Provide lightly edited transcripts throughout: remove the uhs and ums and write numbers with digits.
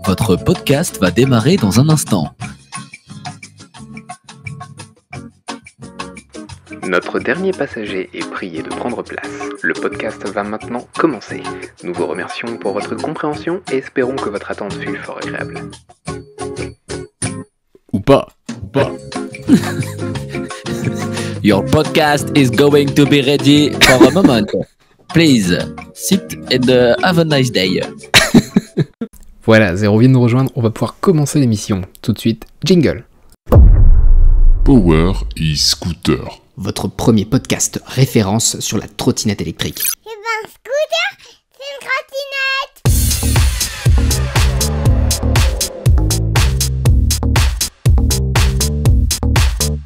Votre podcast va démarrer dans un instant. Notre dernier passager est prié de prendre place. Le podcast va maintenant commencer. Nous vous remercions pour votre compréhension et espérons que votre attente fut fort agréable. Ou pas. Your podcast is going to be ready for a moment. Please, sit and have a nice day. Voilà, Zéro vient de nous rejoindre, on va pouvoir commencer l'émission. Tout de suite, jingle. Power e-Scooter. Votre premier podcast référence sur la trottinette électrique. C'est un scooter, c'est une trottinette.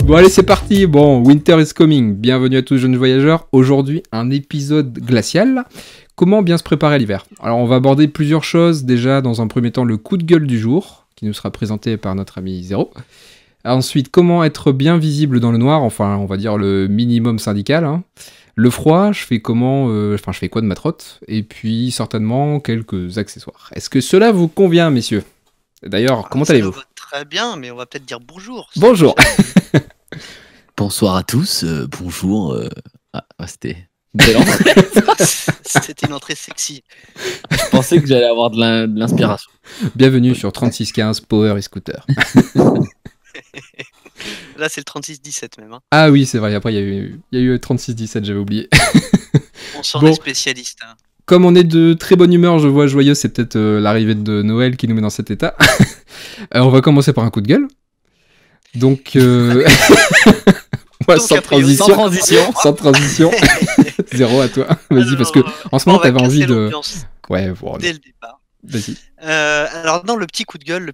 Bon allez, c'est parti. Bon, Winter is coming. Bienvenue à tous jeunes voyageurs. Aujourd'hui, un épisode glacial. Comment bien se préparer à l'hiver? Alors, on va aborder plusieurs choses. Déjà, dans un premier temps, le coup de gueule du jour, qui nous sera présenté par notre ami Zéro. Ensuite, comment être bien visible dans le noir, enfin, on va dire le minimum syndical. Hein. Le froid, je fais quoi de ma trotte? Et puis, certainement, quelques accessoires. Est-ce que cela vous convient, messieurs? D'ailleurs, comment allez-vous? Très bien, mais on va peut-être dire bonjour. Bonjour. Bonsoir à tous, bonjour. C'était... C'était une entrée sexy. Je pensais que j'allais avoir de l'inspiration. Bienvenue sur 3615 Power e-Scooter. Là, c'est le 3617 même. Hein. Ah oui, c'est vrai. Après, il y a eu 3617, j'avais oublié. On s'en est spécialiste. Hein. Comme on est de très bonne humeur, je vois joyeux, c'est peut-être l'arrivée de Noël qui nous met dans cet état. On va commencer par un coup de gueule. Donc, ouais, sans transition. Zéro à toi. Vas-y, alors, parce que en ce moment, t'avais envie de. Ouais, bon, dès le départ. Vas-y. Alors, non, le petit coup de gueule,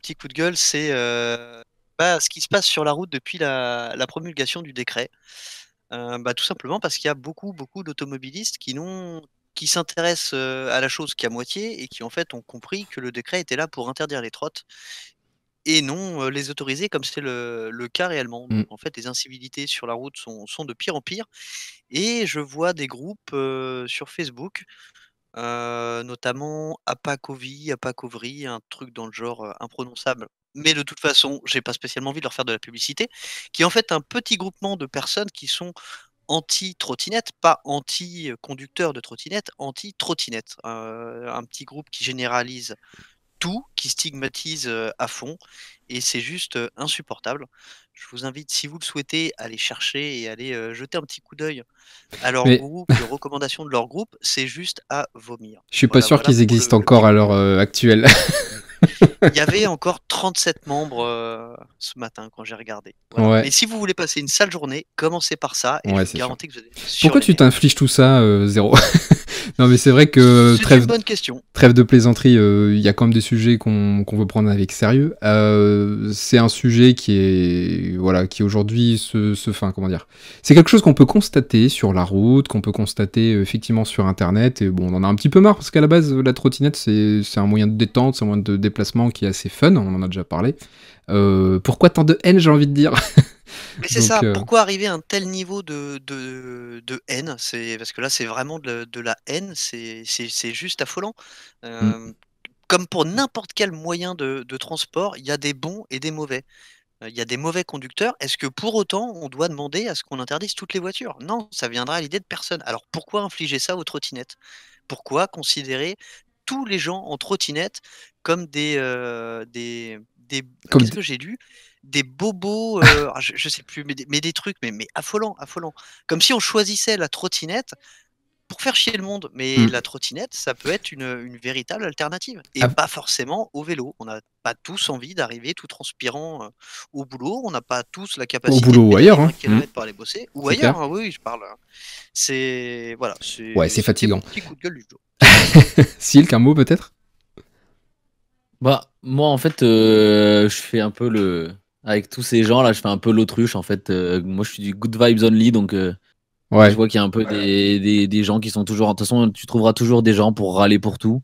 c'est ce qui se passe sur la route depuis la promulgation du décret. Tout simplement parce qu'il y a beaucoup d'automobilistes qui s'intéressent à la chose qu'à moitié et qui en fait ont compris que le décret était là pour interdire les trottes et non les autoriser comme c'est le cas réellement. Donc, en fait, les incivilités sur la route sont de pire en pire. Et je vois des groupes sur Facebook, notamment Apakovri, un truc dans le genre imprononçable. Mais de toute façon, j'ai pas spécialement envie de leur faire de la publicité, qui est en fait un petit groupement de personnes qui sont anti-trottinette, pas anti-conducteurs de trottinette, anti-trottinette. Un petit groupe qui généralise tout, qui stigmatise à fond, et c'est juste insupportable. Je vous invite, si vous le souhaitez, à aller chercher et aller jeter un petit coup d'œil à leur groupe, les recommandations de leur groupe, c'est juste à vomir. Je suis pas sûr qu'ils existent encore à l'heure actuelle. Il y avait encore 37 membres ce matin quand j'ai regardé. Voilà. Ouais. Mais si vous voulez passer une sale journée, commencez par ça et je vous garantis que vous allez Pourquoi tu t'infliges tout ça, Zéro? Non mais c'est vrai que c'est une bonne question. Trêve de plaisanterie, il y a quand même des sujets qu'on veut prendre avec sérieux. C'est un sujet qui aujourd'hui comment dire. C'est quelque chose qu'on peut constater sur la route, qu'on peut constater effectivement sur internet, et bon, on en a un petit peu marre parce qu'à la base la trottinette c'est un moyen de détente, c'est un moyen de déplacement qui est assez fun, on en a déjà parlé. Pourquoi tant de haine, j'ai envie de dire? Mais c'est ça, pourquoi arriver à un tel niveau de haine? Parce que là, c'est vraiment de la haine, c'est juste affolant. Comme pour n'importe quel moyen de transport, il y a des bons et des mauvais. Il y a des mauvais conducteurs. Est-ce que pour autant, on doit demander à ce qu'on interdise toutes les voitures? Non, ça viendra à l'idée de personne. Alors pourquoi infliger ça aux trottinettes? Pourquoi considérer tous les gens en trottinette comme qu'est-ce que j'ai lu? Des bobos, je sais plus, mais des trucs, mais affolants. Comme si on choisissait la trottinette pour faire chier le monde. Mais la trottinette, ça peut être une véritable alternative. Et pas forcément au vélo. On n'a pas tous envie d'arriver tout transpirant au boulot. On n'a pas tous la capacité au boulot de ou ailleurs, 20 km pour aller bosser. Ou c'est ailleurs, oui, je parle. C'est fatigant. Mon petit coup de gueule du jour. Silk, un mot peut-être? Moi en fait, je fais un peu avec tous ces gens là, je fais un peu l'autruche en fait. Moi je suis du good vibes only, donc je vois qu'il y a un peu des gens qui sont toujours. De toute façon, tu trouveras toujours des gens pour râler pour tout.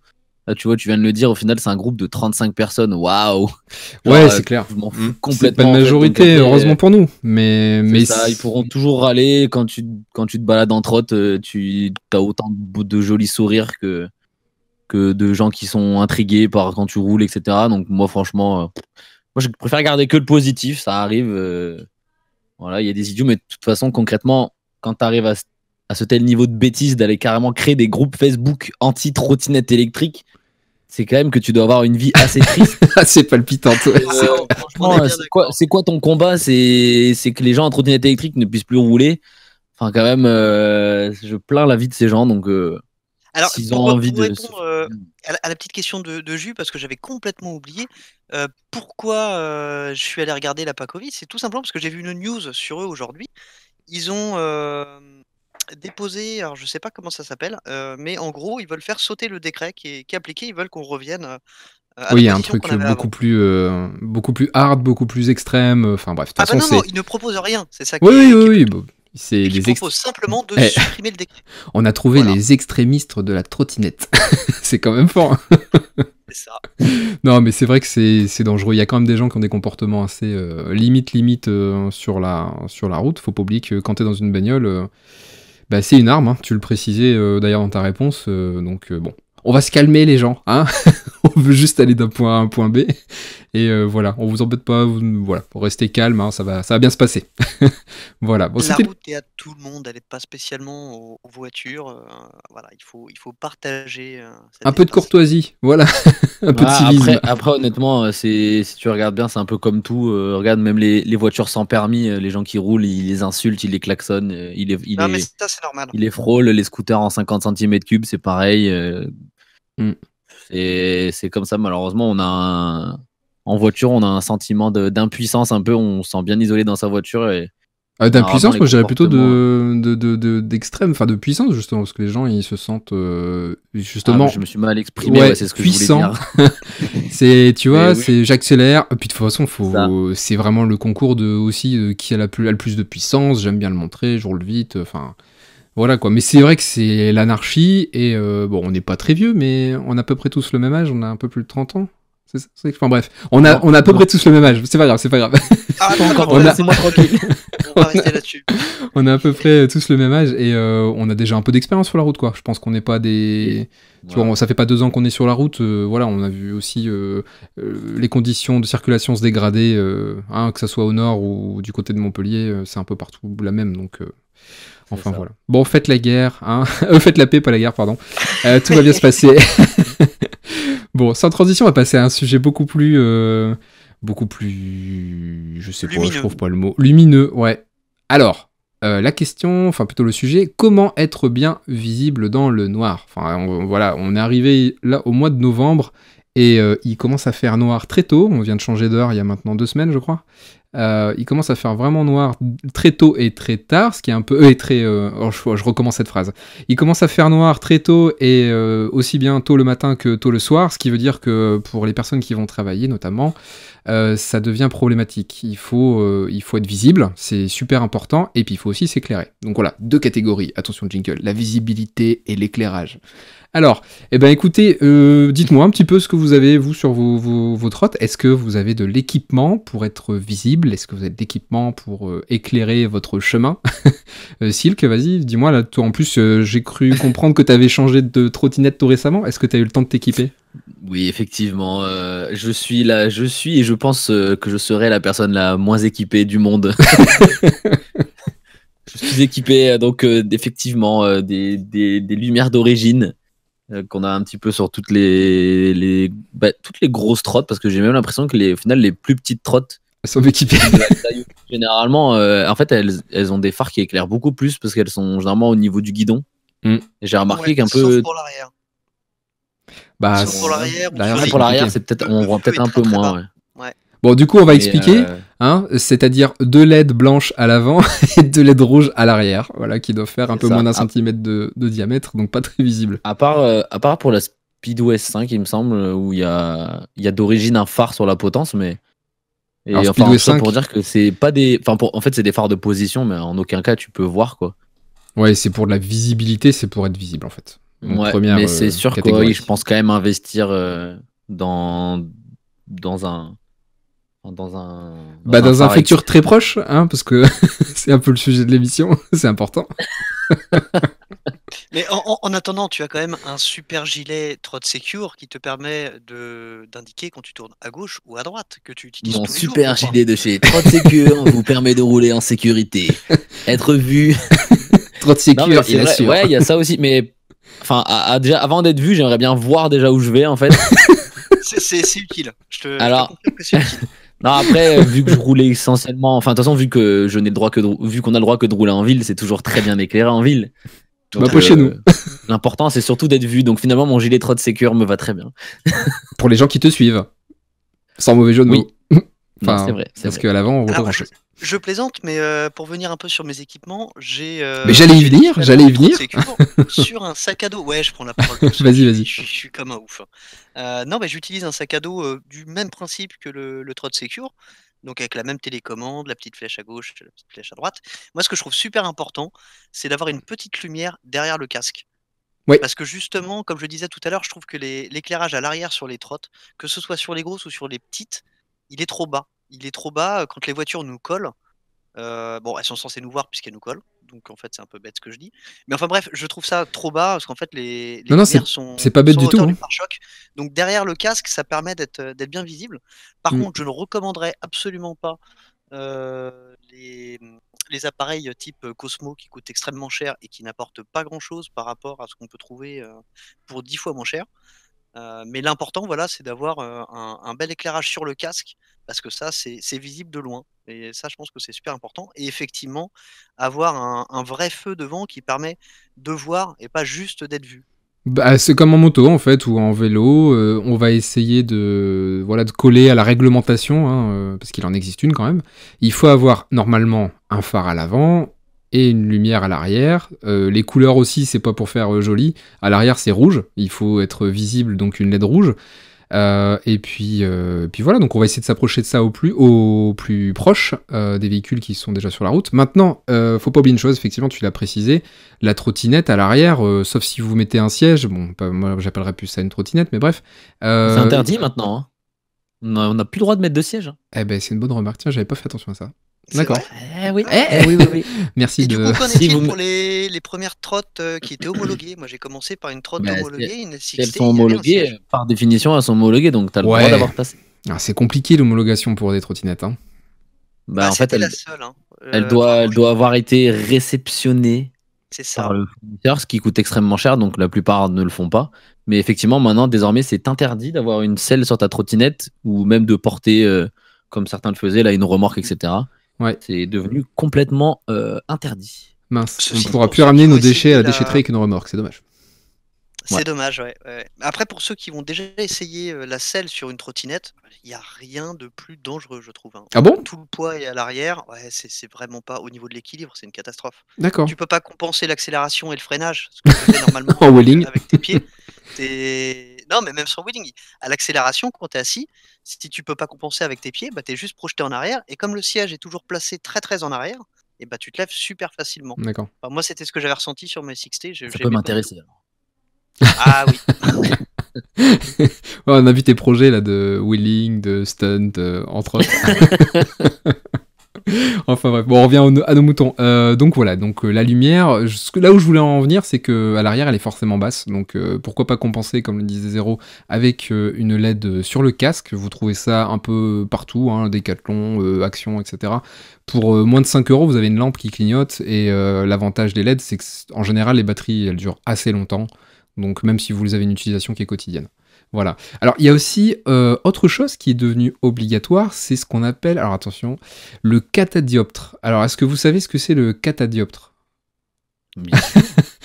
Là, tu vois, tu viens de le dire, au final, c'est un groupe de 35 personnes. Waouh! Ouais, c'est clair. Je m'en fous C'est complètement. pas une en fait, majorité, donc après, heureusement pour nous. Mais ça, ils pourront toujours râler quand tu te balades en trotte, tu as autant de jolis sourires que de gens qui sont intrigués par quand tu roules, etc. Donc moi, franchement, moi, je préfère garder que le positif. Ça arrive. Voilà, il y a des idiots, mais de toute façon, concrètement, quand tu arrives à ce tel niveau de bêtise d'aller carrément créer des groupes Facebook anti-trottinette électrique, c'est quand même que tu dois avoir une vie assez triste. assez palpitante. Ouais. Franchement, on est Franchement, bien d'accord. c'est quoi ton combat? C'est que les gens en trottinette électrique ne puissent plus rouler. Enfin, quand même, je plains la vie de ces gens. Donc, Alors, s'ils ont pour envie de. répondre à la petite question de Jus, parce que j'avais complètement oublié, pourquoi je suis allé regarder la Pacovis, c'est tout simplement parce que j'ai vu une news sur eux aujourd'hui. Ils ont déposé, alors je sais pas comment ça s'appelle, mais en gros, ils veulent faire sauter le décret qui est appliqué, ils veulent qu'on revienne à Oui, il y la a un position truc qu'on avait avant. beaucoup plus hard, beaucoup plus extrême. Enfin bref, de toute Ah bah façon, non, c'est. ils ne proposent rien, c'est ça qui Oui, est, oui, qui est oui. plutôt- Bon, c'est Ils les ext- proposent simplement de Eh. supprimer le décret. On a trouvé Voilà. les extrémistes de la trottinette. C'est quand même fort. Hein. C'est ça. Non, mais c'est vrai que c'est dangereux. Il y a quand même des gens qui ont des comportements assez limite sur la route. Faut pas oublier que quand t'es dans une bagnole, bah, c'est une arme. Hein. Tu le précisais d'ailleurs dans ta réponse. Donc bon, on va se calmer les gens. Hein. On veut juste aller d'un point A à un point B. Et voilà, on vous embête pas. Voilà, restez calme. Hein, ça va bien se passer. Voilà. Bon, La c'était route est à tout le monde, elle n'est pas spécialement aux voitures. Voilà, il faut partager cet un peu de espace. courtoisie. Voilà, un peu de Ah, civisme. après, honnêtement, si tu regardes bien, c'est un peu comme tout. Regarde, même les voitures sans permis, les gens qui roulent, ils les insultent, ils les klaxonnent, Non, mais ça, c'est normal. ils les frôlent. Les scooters en 50 cm3, c'est pareil. Mm. C'est comme ça, malheureusement. En voiture, on a un sentiment d'impuissance un peu. On se sent bien isolé dans sa voiture. Et D'impuissance, les moi je dirais plutôt comportements- d'extrême, enfin de puissance justement, parce que les gens ils se sentent Ah, justement. mais je me suis mal exprimé, Ouais, ouais, c'est ce que puissant. je voulais dire. C'est, tu vois, Mais oui. c'est j'accélère. Et puis de toute façon, Ça. c'est vraiment le concours de aussi qui a le plus de puissance. J'aime bien le montrer, je roule vite. Enfin, voilà quoi. Mais c'est vrai que c'est l'anarchie et bon, on n'est pas très vieux, mais on a à peu près tous le même âge. On a un peu plus de 30 ans. Enfin bref, on a à peu près tous le même âge. C'est pas grave, c'est pas grave. Ah, Pas encore, On a- laissez-moi tranquille. on va rester là-dessus. On a à peu près tous le même âge et on a déjà un peu d'expérience sur la route, quoi. Je pense qu'on n'est pas des. Tu vois, ça fait pas 2 ans qu'on est sur la route. Voilà, on a vu aussi les conditions de circulation se dégrader, hein, que ça soit au nord ou du côté de Montpellier, c'est un peu partout la même. Donc, enfin ça. voilà. Bon, faites la guerre, hein. Faites la paix, pas la guerre, pardon. Tout va bien se passer. Bon, sans transition, on va passer à un sujet beaucoup plus, je sais pas, je Lumineux. trouve pas le mot. Lumineux, ouais. Alors, la question, enfin plutôt le sujet, comment être bien visible dans le noir? Enfin, voilà, on est arrivé là au mois de novembre et il commence à faire noir très tôt. On vient de changer d'heure il y a maintenant 2 semaines, je crois. Il commence à faire vraiment noir très tôt et très tard, ce qui est un peu... je recommence cette phrase. Il commence à faire noir très tôt et aussi bien tôt le matin que tôt le soir, ce qui veut dire que pour les personnes qui vont travailler notamment, ça devient problématique. Il faut être visible, c'est super important, et puis il faut aussi s'éclairer. Donc voilà, 2 catégories, attention jingle, la visibilité et l'éclairage. Alors, eh ben écoutez, dites-moi un petit peu ce que vous avez, vous, sur vos trottes. Est-ce que vous avez de l'équipement pour être visible? Est-ce que vous avez de l'équipement pour éclairer votre chemin? Silk, vas-y, dis-moi, là, toi, en plus, j'ai cru comprendre que tu avais changé de trottinette tout récemment. Est-ce que tu as eu le temps de t'équiper? Oui, effectivement, je suis et je pense que je serai la personne la moins équipée du monde. Je suis équipé donc effectivement des lumières d'origine qu'on a un petit peu sur toutes toutes les grosses trottes, parce que j'ai même l'impression que au final les plus petites trottes Elles sont équipées. de la taille, généralement en fait elles ont des phares qui éclairent beaucoup plus parce qu'elles sont généralement au niveau du guidon. Mm. Et j'ai remarqué Ouais, qu'un sauf peu pour l'arrière. Bah, Sauf pour l'arrière, ou l'arrière, sur ouais, les- pour l'arrière, compliqué. c'est peut-être Le on voit feu peut-être est un très, peu très moins. bas. Ouais. Bon, du coup, on va Mais, expliquer, hein, c'est-à-dire 2 LED blanches à l'avant et 2 LED rouges à l'arrière, voilà, qui doivent faire un C'est peu ça. moins d'1 Ah. centimètre de diamètre, donc pas très visible. À part pour la Speedway 5, il me semble, où il y a d'origine un phare sur la potence, mais. Et Alors, enfin, Speedway tout ça 5. pour dire que c'est pas des. Enfin, en fait, c'est des phares de position, mais en aucun cas tu peux voir, quoi. Ouais, c'est pour de la visibilité, c'est pour être visible en fait. Donc, Ouais, première mais c'est sûr que catégorie. oui, je pense quand même investir dans, dans un. Dans Dans un phare futur très proche, hein, parce que c'est un peu le sujet de l'émission, c'est important. Mais en attendant, tu as quand même un super gilet Trot Secure qui te permet d'indiquer quand tu tournes à gauche ou à droite, que tu utilises Mon tous les jours, super je crois. gilet de chez Trot Secure vous permet de rouler en sécurité. Être vu. Trop de sécu, Non, mais c'est il vrai, assure. ouais, il y a ça aussi. Mais enfin, déjà, avant d'être vu, j'aimerais bien voir déjà où je vais en fait. C'est utile. Je te Alors- confirme que c'est utile. Non, après, vu que je roulais essentiellement, enfin, de toute façon, vu que je n'ai le droit vu qu'on a le droit que de rouler en ville, c'est toujours très bien éclairé en ville. Bah, pas chez nous. L'important, c'est surtout d'être vu. Donc finalement, mon gilet Trot Secure me va très bien. Pour les gens qui te suivent. Sans mauvais jeu de Oui. mots. Non, c'est vrai. Parce qu'à l'avant, on roule pas Alors, grand-chose. je plaisante, mais pour venir un peu sur mes équipements, j'ai. Mais j'allais y j'ai venir, l'équivalent j'allais y de Trot venir. Secure sur un sac à dos. Ouais, je prends la parole. parce que Vas-y. Je suis comme un ouf. Non, mais j'utilise un sac à dos du même principe que le Trot Secure. Donc avec la même télécommande, la petite flèche à gauche, la petite flèche à droite. Moi, ce que je trouve super important, c'est d'avoir une petite lumière derrière le casque. Oui. Parce que justement, comme je disais tout à l'heure, je trouve que l'éclairage à l'arrière sur les trottes, que ce soit sur les grosses ou sur les petites, il est trop bas. Il est trop bas quand les voitures nous collent. Bon, elles sont censées nous voir puisqu'elles nous collent. Donc en fait, c'est un peu bête ce que je dis. Mais enfin bref, je trouve ça trop bas parce qu'en fait, les Non, lumières sont c'est pas bête sont du à hauteur tout, du hein. pare-choc. Donc derrière le casque, ça permet d'être bien visible. Par Mm. contre, je ne recommanderais absolument pas les appareils type Cosmo qui coûtent extrêmement cher et qui n'apportent pas grand-chose par rapport à ce qu'on peut trouver pour 10 fois moins cher. Mais l'important, voilà, c'est d'avoir un bel éclairage sur le casque parce que ça, c'est visible de loin. Et ça, je pense que c'est super important. Et effectivement, avoir un vrai feu devant qui permet de voir et pas juste d'être vu. Bah, c'est comme en moto en fait ou en vélo, on va essayer de coller à la réglementation, hein, parce qu'il en existe une quand même. Il faut avoir normalement un phare à l'avant et une lumière à l'arrière. Les couleurs aussi, c'est pas pour faire joli. À l'arrière, c'est rouge. Il faut être visible, donc une LED rouge. Et puis voilà, donc on va essayer de s'approcher de ça au plus proche des véhicules qui sont déjà sur la route. Maintenant, faut pas oublier une chose, effectivement, tu l'as précisé, la trottinette à l'arrière, sauf si vous mettez un siège, bon, moi j'appellerais plus ça une trottinette, mais bref. C'est interdit maintenant. Hein. On n'a plus le droit de mettre de siège. Hein. Eh ben, c'est une bonne remarque, tiens, j'avais pas fait attention à ça. C'est D'accord. vrai. Oui. Eh, oui. Merci Et du coup, qu'en Si est-il vous- pour les premières trottes qui étaient homologuées? Moi, j'ai commencé par une trotte Bah, homologuée, une Si elles LCXT, sont il y avait un homologuées, siège. par définition, elles sont homologuées, donc tu as le Ouais. droit d'avoir passé. Ah, c'est compliqué l'homologation pour des trottinettes, hein. Bah, en fait, C'était elle, la seule. Hein. elle Enfin, doit avoir été réceptionnée c'est ça. par le fournisseur, ce qui coûte extrêmement cher, donc la plupart ne le font pas. Mais effectivement, maintenant, désormais, c'est interdit d'avoir une selle sur ta trottinette ou même de porter, comme certains le faisaient, là, une remorque, etc. Ouais. C'est devenu complètement interdit. Mince, Ceci on pourra pour plus ceux ramener qui nos vont déchets à la essayer déchetterie avec une remorque, c'est dommage. C'est Ouais. dommage, ouais. Après, pour ceux qui vont déjà essayer la selle sur une trottinette, il n'y a rien de plus dangereux, je trouve. Hein. Ah bon? Tout le poids est à l'arrière, ouais, c'est vraiment pas au niveau de l'équilibre, c'est une catastrophe. D'accord. Tu peux pas compenser l'accélération et le freinage, ce que tu fais normalement En wheeling. avec tes pieds. Non, mais même sur wheeling, à l'accélération, quand tu es assis, si tu peux pas compenser avec tes pieds, bah, tu es juste projeté en arrière. Et comme le siège est toujours placé très très en arrière, et bah, tu te lèves super facilement. D'accord. Enfin, moi, c'était ce que j'avais ressenti sur mes 6T. Ça peut m'intéresser. alors. Ah oui. Ouais, on a vu tes projets là de wheeling, de stunt, entre autres. Enfin bref, bon, on revient à nos moutons. Donc voilà, donc la lumière, là où je voulais en venir, c'est que à l'arrière, elle est forcément basse. Donc pourquoi pas compenser, comme le disait Zéro, avec une LED sur le casque. Vous trouvez ça un peu partout, hein, Decathlon, Action, etc. Pour moins de 5 €, vous avez une lampe qui clignote. Et l'avantage des LED, c'est qu'en général, les batteries, elles durent assez longtemps. Donc même si vous avez une utilisation qui est quotidienne. Voilà. Alors il y a aussi autre chose qui est devenue obligatoire, c'est ce qu'on appelle, alors attention, le catadioptre. Alors est-ce que vous savez ce que c'est le catadioptre? Bien sûr.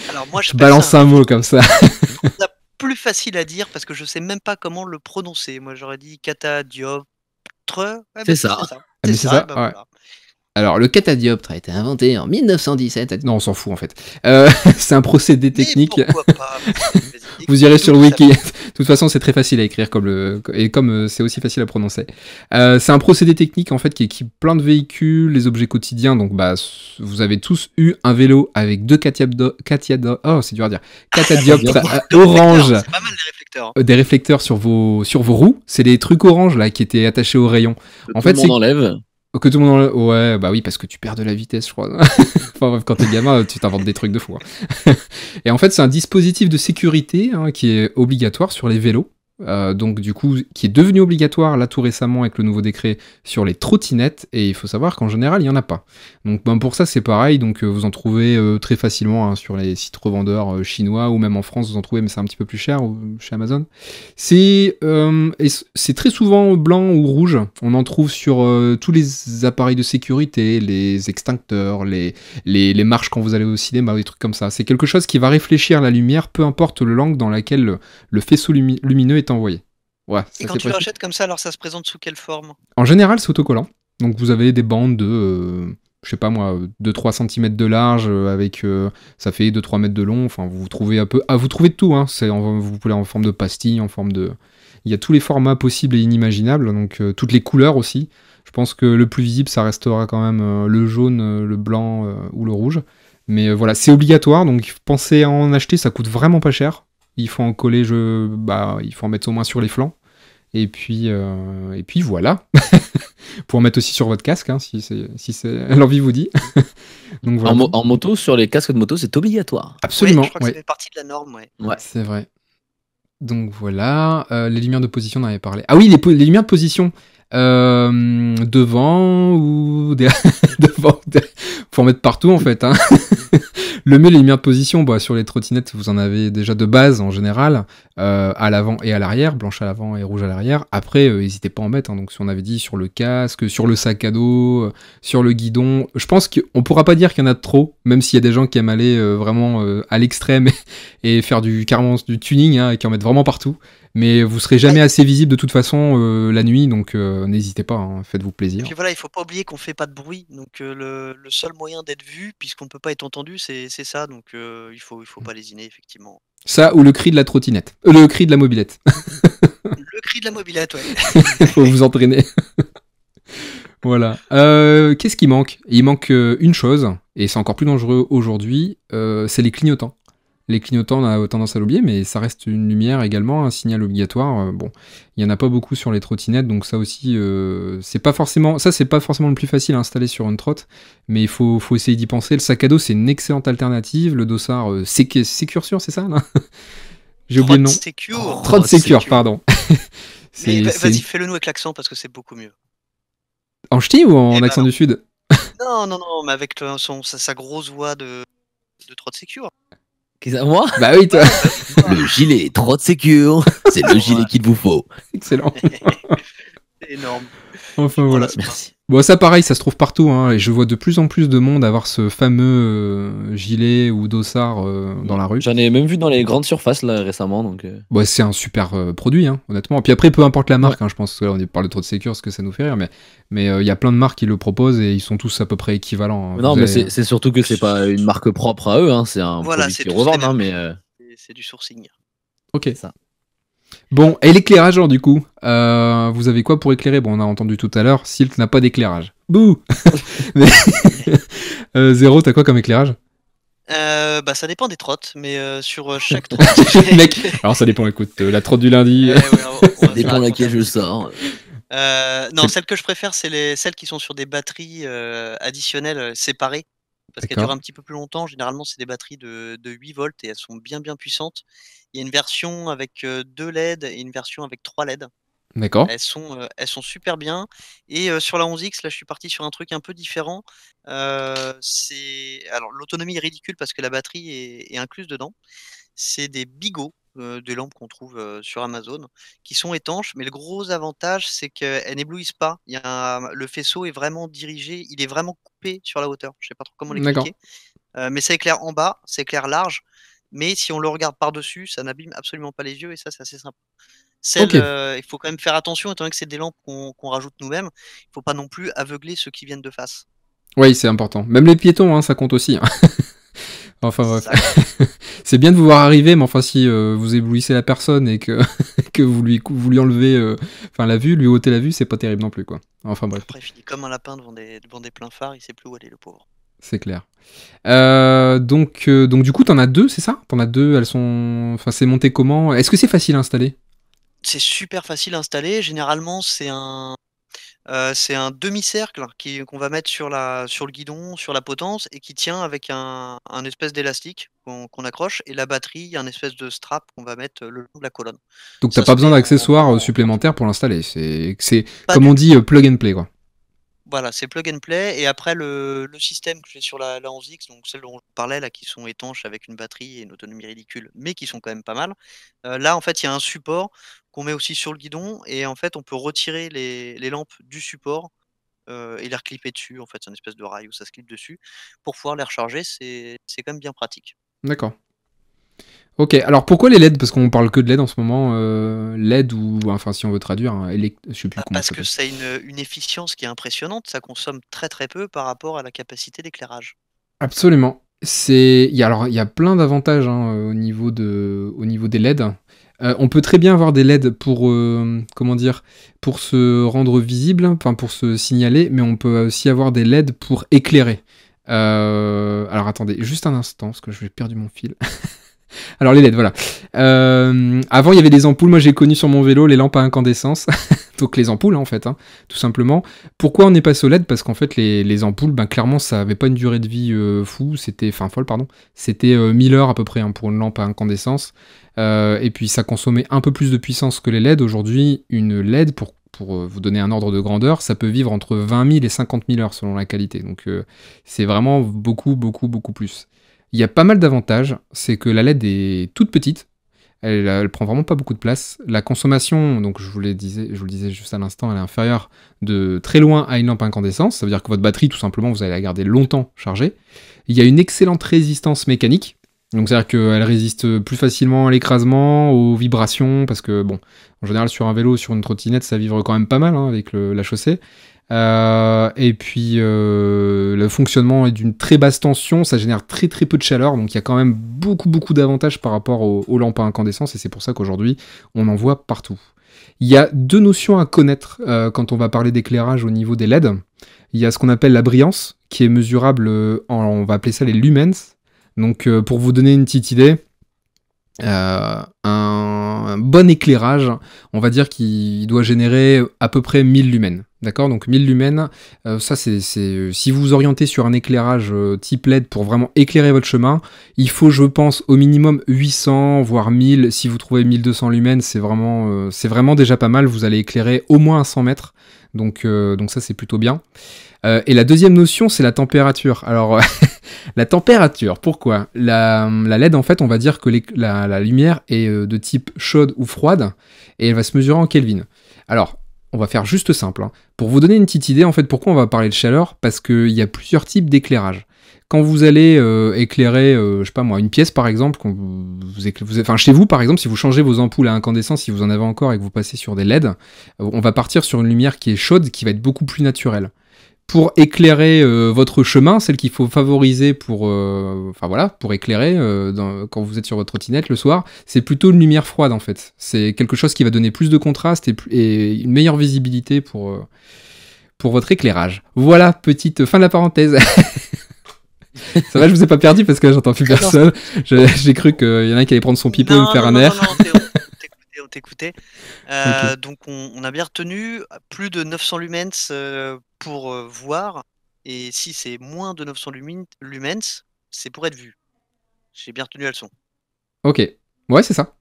Alors moi, Je balance un mot comme ça. plus facile à dire parce que je sais même pas comment le prononcer. Moi, j'aurais dit catadioptre. Ouais, C'est ça. mais c'est ça, et ben ouais. voilà. Alors le catadioptre a été inventé en 1917. Non, on s'en fout en fait. C'est un procédé technique. Mais pourquoi pas? Vas-y, Vous irez sur le explique-nous, wiki. ça. De toute toute façon, c'est très facile à écrire et comme c'est aussi facile à prononcer. C'est un procédé technique en fait qui équipe plein de véhicules, les objets quotidiens. Donc, vous avez tous eu un vélo avec deux catadioptres orange, C'est pas mal les réflecteurs. des réflecteurs sur vos roues. C'est les trucs orange là qui étaient attachés au rayon. En fait, Tout le monde enlève. Que tout le monde ouais, bah oui, parce que tu perds de la vitesse, je crois. Enfin bref, quand t'es gamin, tu t'inventes des trucs de fou. Hein. Et en fait, c'est un dispositif de sécurité qui est obligatoire sur les vélos. Donc du coup, qui est devenu obligatoire là tout récemment avec le nouveau décret sur les trottinettes, et il faut savoir qu'en général il n'y en a pas. Donc pour ça c'est pareil, donc vous en trouvez très facilement sur les sites revendeurs chinois, ou même en France vous en trouvez, mais c'est un petit peu plus cher chez Amazon. C'est très souvent blanc ou rouge, on en trouve sur tous les appareils de sécurité, les extincteurs, les marches quand vous allez au cinéma, des trucs comme ça. C'est quelque chose qui va réfléchir la lumière, peu importe l'angle dans lequel le faisceau lumineux est envoyé. Ouais, Et quand tu l'achètes comme ça, alors ça se présente sous quelle forme? En général, c'est autocollant. Donc vous avez des bandes de, je sais pas moi, 2-3 cm de large, avec, ça fait 2-3 mètres de long. Enfin, vous trouvez un peu... vous trouvez de tout, hein. Vous pouvez en forme de pastille, en forme de... Il y a tous les formats possibles et inimaginables, donc toutes les couleurs aussi. Je pense que le plus visible, ça restera quand même le jaune, le blanc ou le rouge. Mais voilà, c'est obligatoire, donc pensez à en acheter, ça coûte vraiment pas cher. Il faut en coller, il faut en mettre au moins sur les flancs. Et puis voilà. Pour en mettre aussi sur votre casque, hein, si l'envie vous dit. Donc, voilà. En moto, sur les casques de moto, c'est obligatoire. Absolument. Oui, je crois que ça fait partie de la norme, ouais. C'est vrai. Donc voilà. Les lumières de position, on en avait parlé. Ah oui, les lumières de position. Devant ou devant. Faut en mettre partout en fait. Hein. Le mieux, les lumières de position, sur les trottinettes, vous en avez déjà de base en général, à l'avant et à l'arrière, blanche à l'avant et rouge à l'arrière. Après, n'hésitez pas à en mettre. Hein. Donc, si on avait dit sur le casque, sur le sac à dos, sur le guidon, je pense qu'on pourra pas dire qu'il y en a trop, même s'il y a des gens qui aiment aller vraiment à l'extrême et faire carrément du tuning, et qui en mettent vraiment partout. Mais vous serez jamais assez visible de toute façon la nuit, donc n'hésitez pas, hein, faites-vous plaisir. Et puis voilà, il faut pas oublier qu'on fait pas de bruit, donc le seul moyen d'être vu, puisqu'on ne peut pas être entendu, c'est ça, donc il faut pas lésiner, effectivement. Ça, ou le cri de la trottinette. Le cri de la mobilette. Le cri de la mobilette, ouais. Faut vous entraîner. Voilà. Qu'est-ce qui manque? Il manque une chose, et c'est encore plus dangereux aujourd'hui, c'est les clignotants. Les clignotants, on a tendance à l'oublier, mais ça reste une lumière également, un signal obligatoire. Bon, il n'y en a pas beaucoup sur les trottinettes, donc ça aussi, c'est pas forcément le plus facile à installer sur une trotte, mais il faut essayer d'y penser. Le sac à dos, c'est une excellente alternative. Le dossard, Secure, c'est ça là? J'ai oublié le nom. Trot Secure, pardon. Vas-y, fais-le nous avec l'accent, parce que c'est beaucoup mieux. En ch'ti ou en accent du sud? Non, mais avec sa grosse voix de Trot Secure. Moi? Bah oui, toi. Le gilet Trot Secure, c'est le gilet qu'il vous faut. Excellent. C'est énorme. Enfin voilà. Merci. Bon, ça pareil, ça se trouve partout, hein, et je vois de plus en plus de monde avoir ce fameux gilet ou dossard dans la rue. J'en ai même vu dans les grandes surfaces là récemment, donc. Ouais, c'est un super produit, hein, honnêtement. Puis après, peu importe la marque, hein, je pense que là on parle de trop de Secure, parce que ça nous fait rire, mais il y a plein de marques qui le proposent et ils sont tous à peu près équivalents. Hein. Non, mais c'est surtout que c'est pas une marque propre à eux, hein, c'est un produit qu'ils revendent, hein, mais. C'est du sourcing. Ok. Ça. Bon, et l'éclairage, alors, du coup, vous avez quoi pour éclairer? Bon, on a entendu tout à l'heure, Silk n'a pas d'éclairage. Bouh. Zéro, t'as quoi comme éclairage? Ça dépend des trottes, mais sur chaque trotte... Mec, alors ça dépend, écoute, la trotte du lundi... ça dépend laquelle je sors. Non, celles que je préfère, c'est celles qui sont sur des batteries additionnelles séparées, parce qu'elles durent un petit peu plus longtemps. Généralement, c'est des batteries de 8 volts et elles sont bien puissantes. Il y a une version avec 2 LED et une version avec 3 LED. D'accord. Elles sont super bien. Et sur la 11X, là, je suis parti sur un truc un peu différent. Alors, l'autonomie est ridicule parce que la batterie est incluse dedans. C'est des bigots, des lampes qu'on trouve sur Amazon, qui sont étanches. Mais le gros avantage, c'est qu'elles n'éblouissent pas. Le faisceau est vraiment dirigé, il est vraiment coupé sur la hauteur. Je ne sais pas trop comment l'expliquer. Mais ça éclaire en bas, ça éclaire large. Mais si on le regarde par-dessus, ça n'abîme absolument pas les yeux et ça, c'est assez sympa. Il faut quand même faire attention, étant donné que c'est des lampes qu'on rajoute nous-mêmes. Il ne faut pas non plus aveugler ceux qui viennent de face. Oui, c'est important. Même les piétons, hein, ça compte aussi. Hein. Enfin bref. Ça- C'est bien de vous voir arriver, mais enfin si vous éblouissez la personne et que, que vous lui enlevez la vue, lui ôtez la vue, c'est pas terrible non plus, quoi. Enfin bref, Après, il finit comme un lapin devant des pleins phares, il sait plus où aller, le pauvre. c'est clair. Donc du coup, t'en as deux, c'est ça? T'en as deux, elles sont... Enfin, c'est monté comment? Est-ce que c'est facile à installer? C'est super facile à installer. Généralement, c'est un demi-cercle qu'on va mettre sur le guidon, sur la potence, et qui tient avec un espèce d'élastique qu'on accroche, et la batterie, il y a un espèce de strap qu'on va mettre le long de la colonne. Donc t'as Ça pas se besoin met d'accessoires en- supplémentaires pour l'installer. C'est Pas comme du on tout. dit, plug and play, quoi. Voilà, c'est plug and play. Et après, le système que j'ai sur la 11X, donc celle dont je parlais, là, qui sont étanches avec une batterie et une autonomie ridicule, mais qui sont quand même pas mal. Là, en fait, il y a un support qu'on met aussi sur le guidon. Et en fait, on peut retirer les lampes du support et les reclipper dessus. En fait, c'est une espèce de rail où ça se clip dessus. Pour pouvoir les recharger, c'est quand même bien pratique. D'accord. Ok, alors pourquoi les LED? Parce qu'on parle que de LED en ce moment. LED ou, enfin si on veut traduire, hein, je sais plus comment ça Parce que s'appelle. ça a une efficience qui est impressionnante. Ça consomme très très peu par rapport à la capacité d'éclairage. Absolument. Il y a plein d'avantages hein, au niveau des LED. On peut très bien avoir des LED pour, comment dire, pour se rendre visible, enfin pour se signaler, mais on peut aussi avoir des LED pour éclairer. Alors attendez, juste un instant, parce que j'ai perdu mon fil. Alors les LED, voilà. Avant, il y avait des ampoules. Moi, j'ai connu sur mon vélo les lampes à incandescence. Donc les ampoules, hein, en fait, hein, tout simplement. Pourquoi on est passé au LED? Parce qu'en fait, les ampoules, ben, clairement, ça avait pas une durée de vie folle, pardon. C'était 1000 heures à peu près hein, pour une lampe à incandescence. Et puis, ça consommait un peu plus de puissance que les LED. Aujourd'hui, une LED, pour vous donner un ordre de grandeur, ça peut vivre entre 20 000 et 50 000 heures selon la qualité. Donc, c'est vraiment beaucoup, beaucoup, beaucoup plus. Il y a pas mal d'avantages, c'est que la LED est toute petite, elle prend vraiment pas beaucoup de place. La consommation, donc je vous le disais juste à l'instant, elle est inférieure de très loin à une lampe à incandescence, ça veut dire que votre batterie, tout simplement, vous allez la garder longtemps chargée. Il y a une excellente résistance mécanique, donc c'est-à-dire qu'elle résiste plus facilement à l'écrasement, aux vibrations, parce que bon, en général sur un vélo, sur une trottinette, ça vibre quand même pas mal hein, avec la chaussée. Et puis le fonctionnement est d'une très basse tension, ça génère très très peu de chaleur, donc il y a quand même beaucoup beaucoup d'avantages par rapport aux lampes à incandescence, et c'est pour ça qu'aujourd'hui on en voit partout. Il y a deux notions à connaître quand on va parler d'éclairage au niveau des LED. Il y a ce qu'on appelle la brillance, qui est mesurable on va appeler ça les lumens. Donc pour vous donner une petite idée, un bon éclairage, on va dire qu'il doit générer à peu près 1000 lumens. D'accord? Donc 1000 lumens, ça c'est si vous vous orientez sur un éclairage type LED pour vraiment éclairer votre chemin, il faut je pense au minimum 800 voire 1000. Si vous trouvez 1200 lumens, c'est vraiment déjà pas mal, vous allez éclairer au moins à 100 mètres. Donc ça c'est plutôt bien. Et la deuxième notion, c'est la température. Alors, la température, pourquoi? La LED, en fait, on va dire que la lumière est de type chaude ou froide, et elle va se mesurer en Kelvin. Alors, on va faire juste simple. Hein. Pour vous donner une petite idée, en fait, pourquoi on va parler de chaleur? Parce qu'il y a plusieurs types d'éclairage. Quand vous allez éclairer, je sais pas moi, une pièce par exemple, enfin chez vous par exemple, si vous changez vos ampoules à incandescence, si vous en avez encore et que vous passez sur des LED, on va partir sur une lumière qui est chaude, qui va être beaucoup plus naturelle. Pour éclairer votre chemin, celle qu'il faut favoriser pour éclairer quand vous êtes sur votre trottinette le soir, c'est plutôt une lumière froide en fait. C'est quelque chose qui va donner plus de contraste et une meilleure visibilité pour votre éclairage. Voilà, petite fin de la parenthèse. Ça va, je vous ai pas perdu parce que j'entends plus personne. J'ai cru qu'il y en a qui allait prendre son pipeau et me faire un air. Non, on t'écoutait. Okay. Donc on a bien retenu plus de 900 lumens pour voir, et si c'est moins de 900 lumens, c'est pour être vu. J'ai bien retenu la leçon. Ok, ouais c'est ça.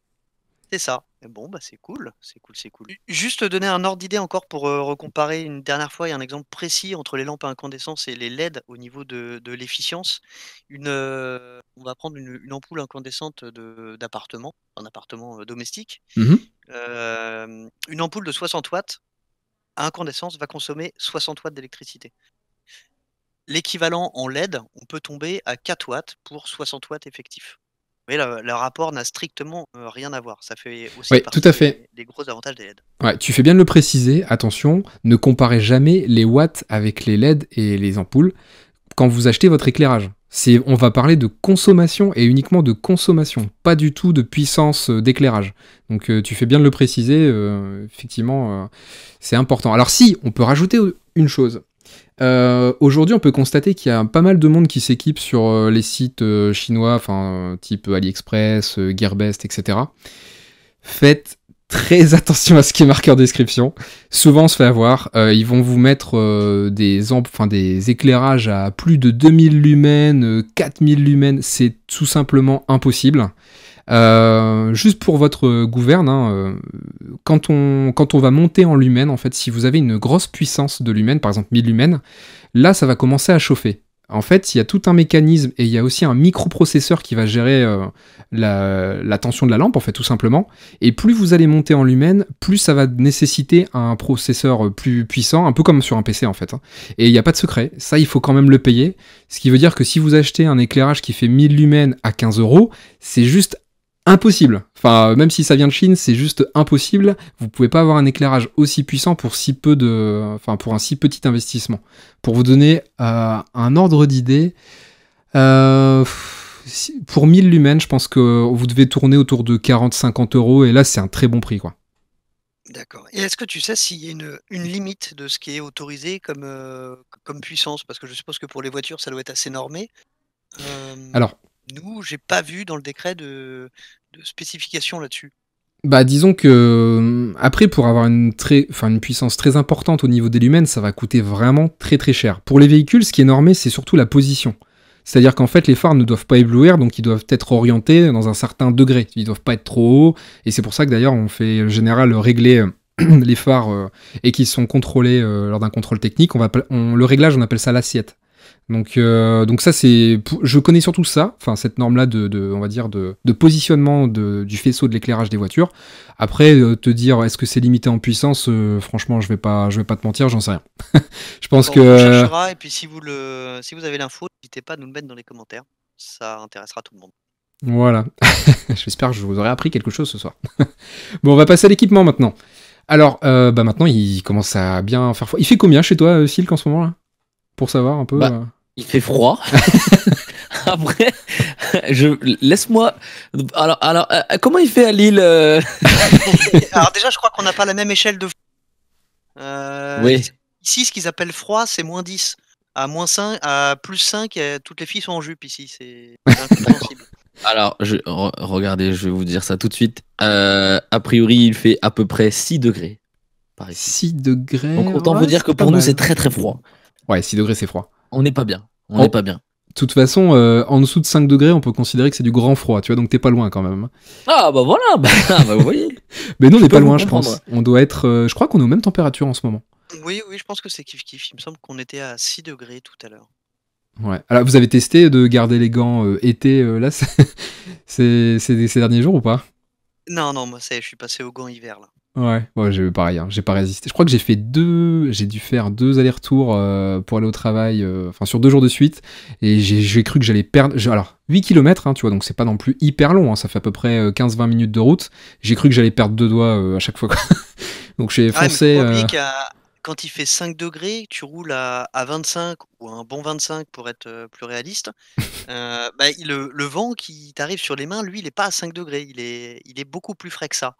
C'est ça. Et bon, bah c'est cool, c'est cool, c'est cool. Juste donner un ordre d'idée encore pour recomparer une dernière fois et un exemple précis entre les lampes à incandescence et les LED au niveau de l'efficience. On va prendre une ampoule incandescente d'appartement, un appartement domestique. Mm-hmm. Une ampoule de 60 watts à incandescence va consommer 60 watts d'électricité. L'équivalent en LED, on peut tomber à 4 watts pour 60 watts effectifs. Oui, le rapport n'a strictement rien à voir. Ça fait aussi tout à fait. Des gros avantages des LED. Ouais, tu fais bien de le préciser. Attention, ne comparez jamais les watts avec les LED et les ampoules quand vous achetez votre éclairage. On va parler de consommation et uniquement de consommation, pas du tout de puissance d'éclairage. Donc tu fais bien de le préciser, effectivement, c'est important. Alors si, on peut rajouter une chose. Aujourd'hui, on peut constater qu'il y a pas mal de monde qui s'équipe sur les sites chinois, type AliExpress, Gearbest, etc. Faites très attention à ce qui est marqué en description. Souvent, on se fait avoir. Ils vont vous mettre des éclairages à plus de 2000 lumens, 4000 lumens. C'est tout simplement impossible. Juste pour votre gouverne, quand on va monter en lumens, en fait, si vous avez une grosse puissance de lumens, par exemple 1000 lumens, là, ça va commencer à chauffer. En fait, il y a tout un mécanisme et il y a aussi un microprocesseur qui va gérer la tension de la lampe, en fait, tout simplement. Et plus vous allez monter en lumens, plus ça va nécessiter un processeur plus puissant, un peu comme sur un PC, en fait. Et il n'y a pas de secret. Ça, il faut quand même le payer. Ce qui veut dire que si vous achetez un éclairage qui fait 1000 lumens à 15 €, c'est juste impossible. Enfin, même si ça vient de Chine, c'est juste impossible. Vous pouvez pas avoir un éclairage aussi puissant pour pour un si petit investissement. Pour vous donner un ordre d'idée, pour 1000 lumens, je pense que vous devez tourner autour de 40-50 €, et là, c'est un très bon prix, quoi. D'accord. Et est-ce que tu sais s'il y a une limite de ce qui est autorisé comme puissance? Parce que je suppose que pour les voitures, ça doit être assez normé. Alors, Nous, j'ai pas vu dans le décret de spécification là-dessus. bah disons que après, pour avoir une puissance très importante au niveau des lumens, ça va coûter vraiment très très cher. Pour les véhicules, ce qui est normé, c'est surtout la position. C'est-à-dire qu'en fait, les phares ne doivent pas éblouir, donc ils doivent être orientés dans un certain degré. Ils doivent pas être trop hauts, et c'est pour ça que d'ailleurs, on fait en général régler les phares et qui sont contrôlés lors d'un contrôle technique. Le réglage, on appelle ça l'assiette. Donc ça, je connais surtout ça, cette norme-là on va dire de positionnement du faisceau de l'éclairage des voitures. Après, te dire est-ce que c'est limité en puissance, franchement, je vais pas te mentir, j'en sais rien. Je pense Bon, on que cherchera, et puis si vous avez l'info, n'hésitez pas à nous le mettre dans les commentaires. Ça intéressera tout le monde. voilà. J'espère que je vous aurai appris quelque chose ce soir. Bon, on va passer à l'équipement maintenant. Alors, maintenant, il commence à bien faire froid. Il fait combien chez toi, Silk, en ce moment là, pour savoir un peu. Il fait froid. Après, laisse-moi. Alors, comment il fait à Lille Alors déjà, je crois qu'on n'a pas la même échelle de. Oui. Ici, ce qu'ils appellent froid, c'est -10. À -5, à +5, toutes les filles sont en jupe ici. C'est incompréhensible. Alors, regardez, je vais vous dire ça tout de suite. A priori, il fait à peu près 6 degrés. Par ici. 6 degrés. Donc, autant vous dire que pour nous, c'est très très froid. Ouais, 6 degrés, c'est froid. On n'est pas bien. On n'est pas bien. De toute façon, en dessous de 5 degrés, on peut considérer que c'est du grand froid, tu vois, donc t'es pas loin quand même. Ah bah voilà, vous voyez. Mais nous, on n'est pas peux loin, vous je comprendre. pense. On doit être. Je crois qu'on est aux mêmes températures en ce moment. Oui, je pense que c'est kiff-kiff. Il me semble qu'on était à 6 degrés tout à l'heure. Ouais. Alors, vous avez testé de garder les gants été là, ces derniers jours ou pas? Non, moi, je suis passé au gant hiver là. Ouais, j'ai pareil, j'ai pas résisté. Je crois que j'ai dû faire 2 allers-retours pour aller au travail, sur 2 jours de suite, et j'ai cru que j'allais perdre. Alors, 8 km, tu vois, donc c'est pas non plus hyper long, ça fait à peu près 15-20 minutes de route. J'ai cru que j'allais perdre 2 doigts à chaque fois, quoi. Donc j'ai foncé. Mais faut pas oublier quand il fait 5 degrés, tu roules à 25 ou un bon 25 pour être plus réaliste. Le vent qui t'arrive sur les mains, lui, il est pas à 5 degrés, il est beaucoup plus frais que ça.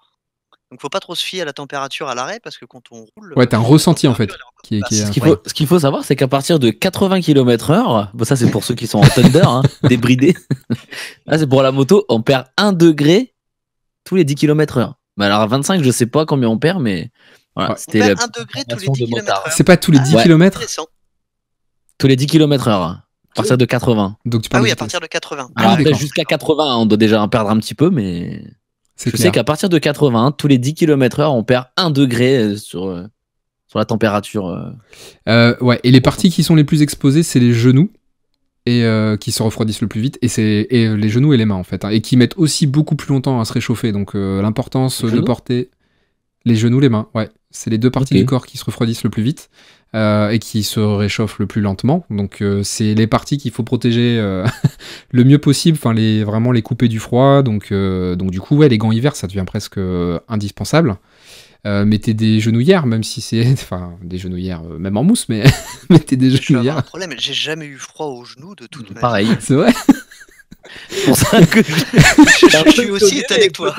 Donc faut pas trop se fier à la température à l'arrêt, parce que quand on roule. Ouais, t'as un ressenti en fait. Ce qu'il faut savoir, c'est qu'à partir de 80 km/h, ça c'est pour ceux qui sont en thunder, débridés. Là c'est pour la moto, on perd 1 degré tous les 10 km/h. Mais alors à 25, je sais pas combien on perd, mais voilà, c'était on perd 1 degré tous les 10 km/h. C'est pas tous les 10 km? Tous les 10 km/h. À partir de 80. Donc tu parles à partir de 80. Alors après, jusqu'à 80, on doit déjà en perdre un petit peu, mais je sais qu'à partir de 80, tous les 10 km/h, on perd 1 degré sur la température. Ouais, et les parties qui sont les plus exposées, c'est les genoux, et qui se refroidissent le plus vite, et les genoux et les mains en fait, et qui mettent aussi beaucoup plus longtemps à se réchauffer. Donc l'importance de porter les genoux, les mains, ouais, c'est les 2 parties du corps qui se refroidissent le plus vite. Et qui se réchauffent le plus lentement. Donc c'est les parties qu'il faut protéger le mieux possible, vraiment les couper du froid. Donc du coup, ouais, les gants hiver, ça devient presque indispensable. Mettez des genouillères, même si c'est... Enfin, des genouillères, même en mousse, mais mettez des Je vais avoir un genouillères. problème, j'ai jamais eu froid aux genoux de toute ma vie. Pareil. C'est vrai. C'est pour ça que Je suis aussi étonné que toi.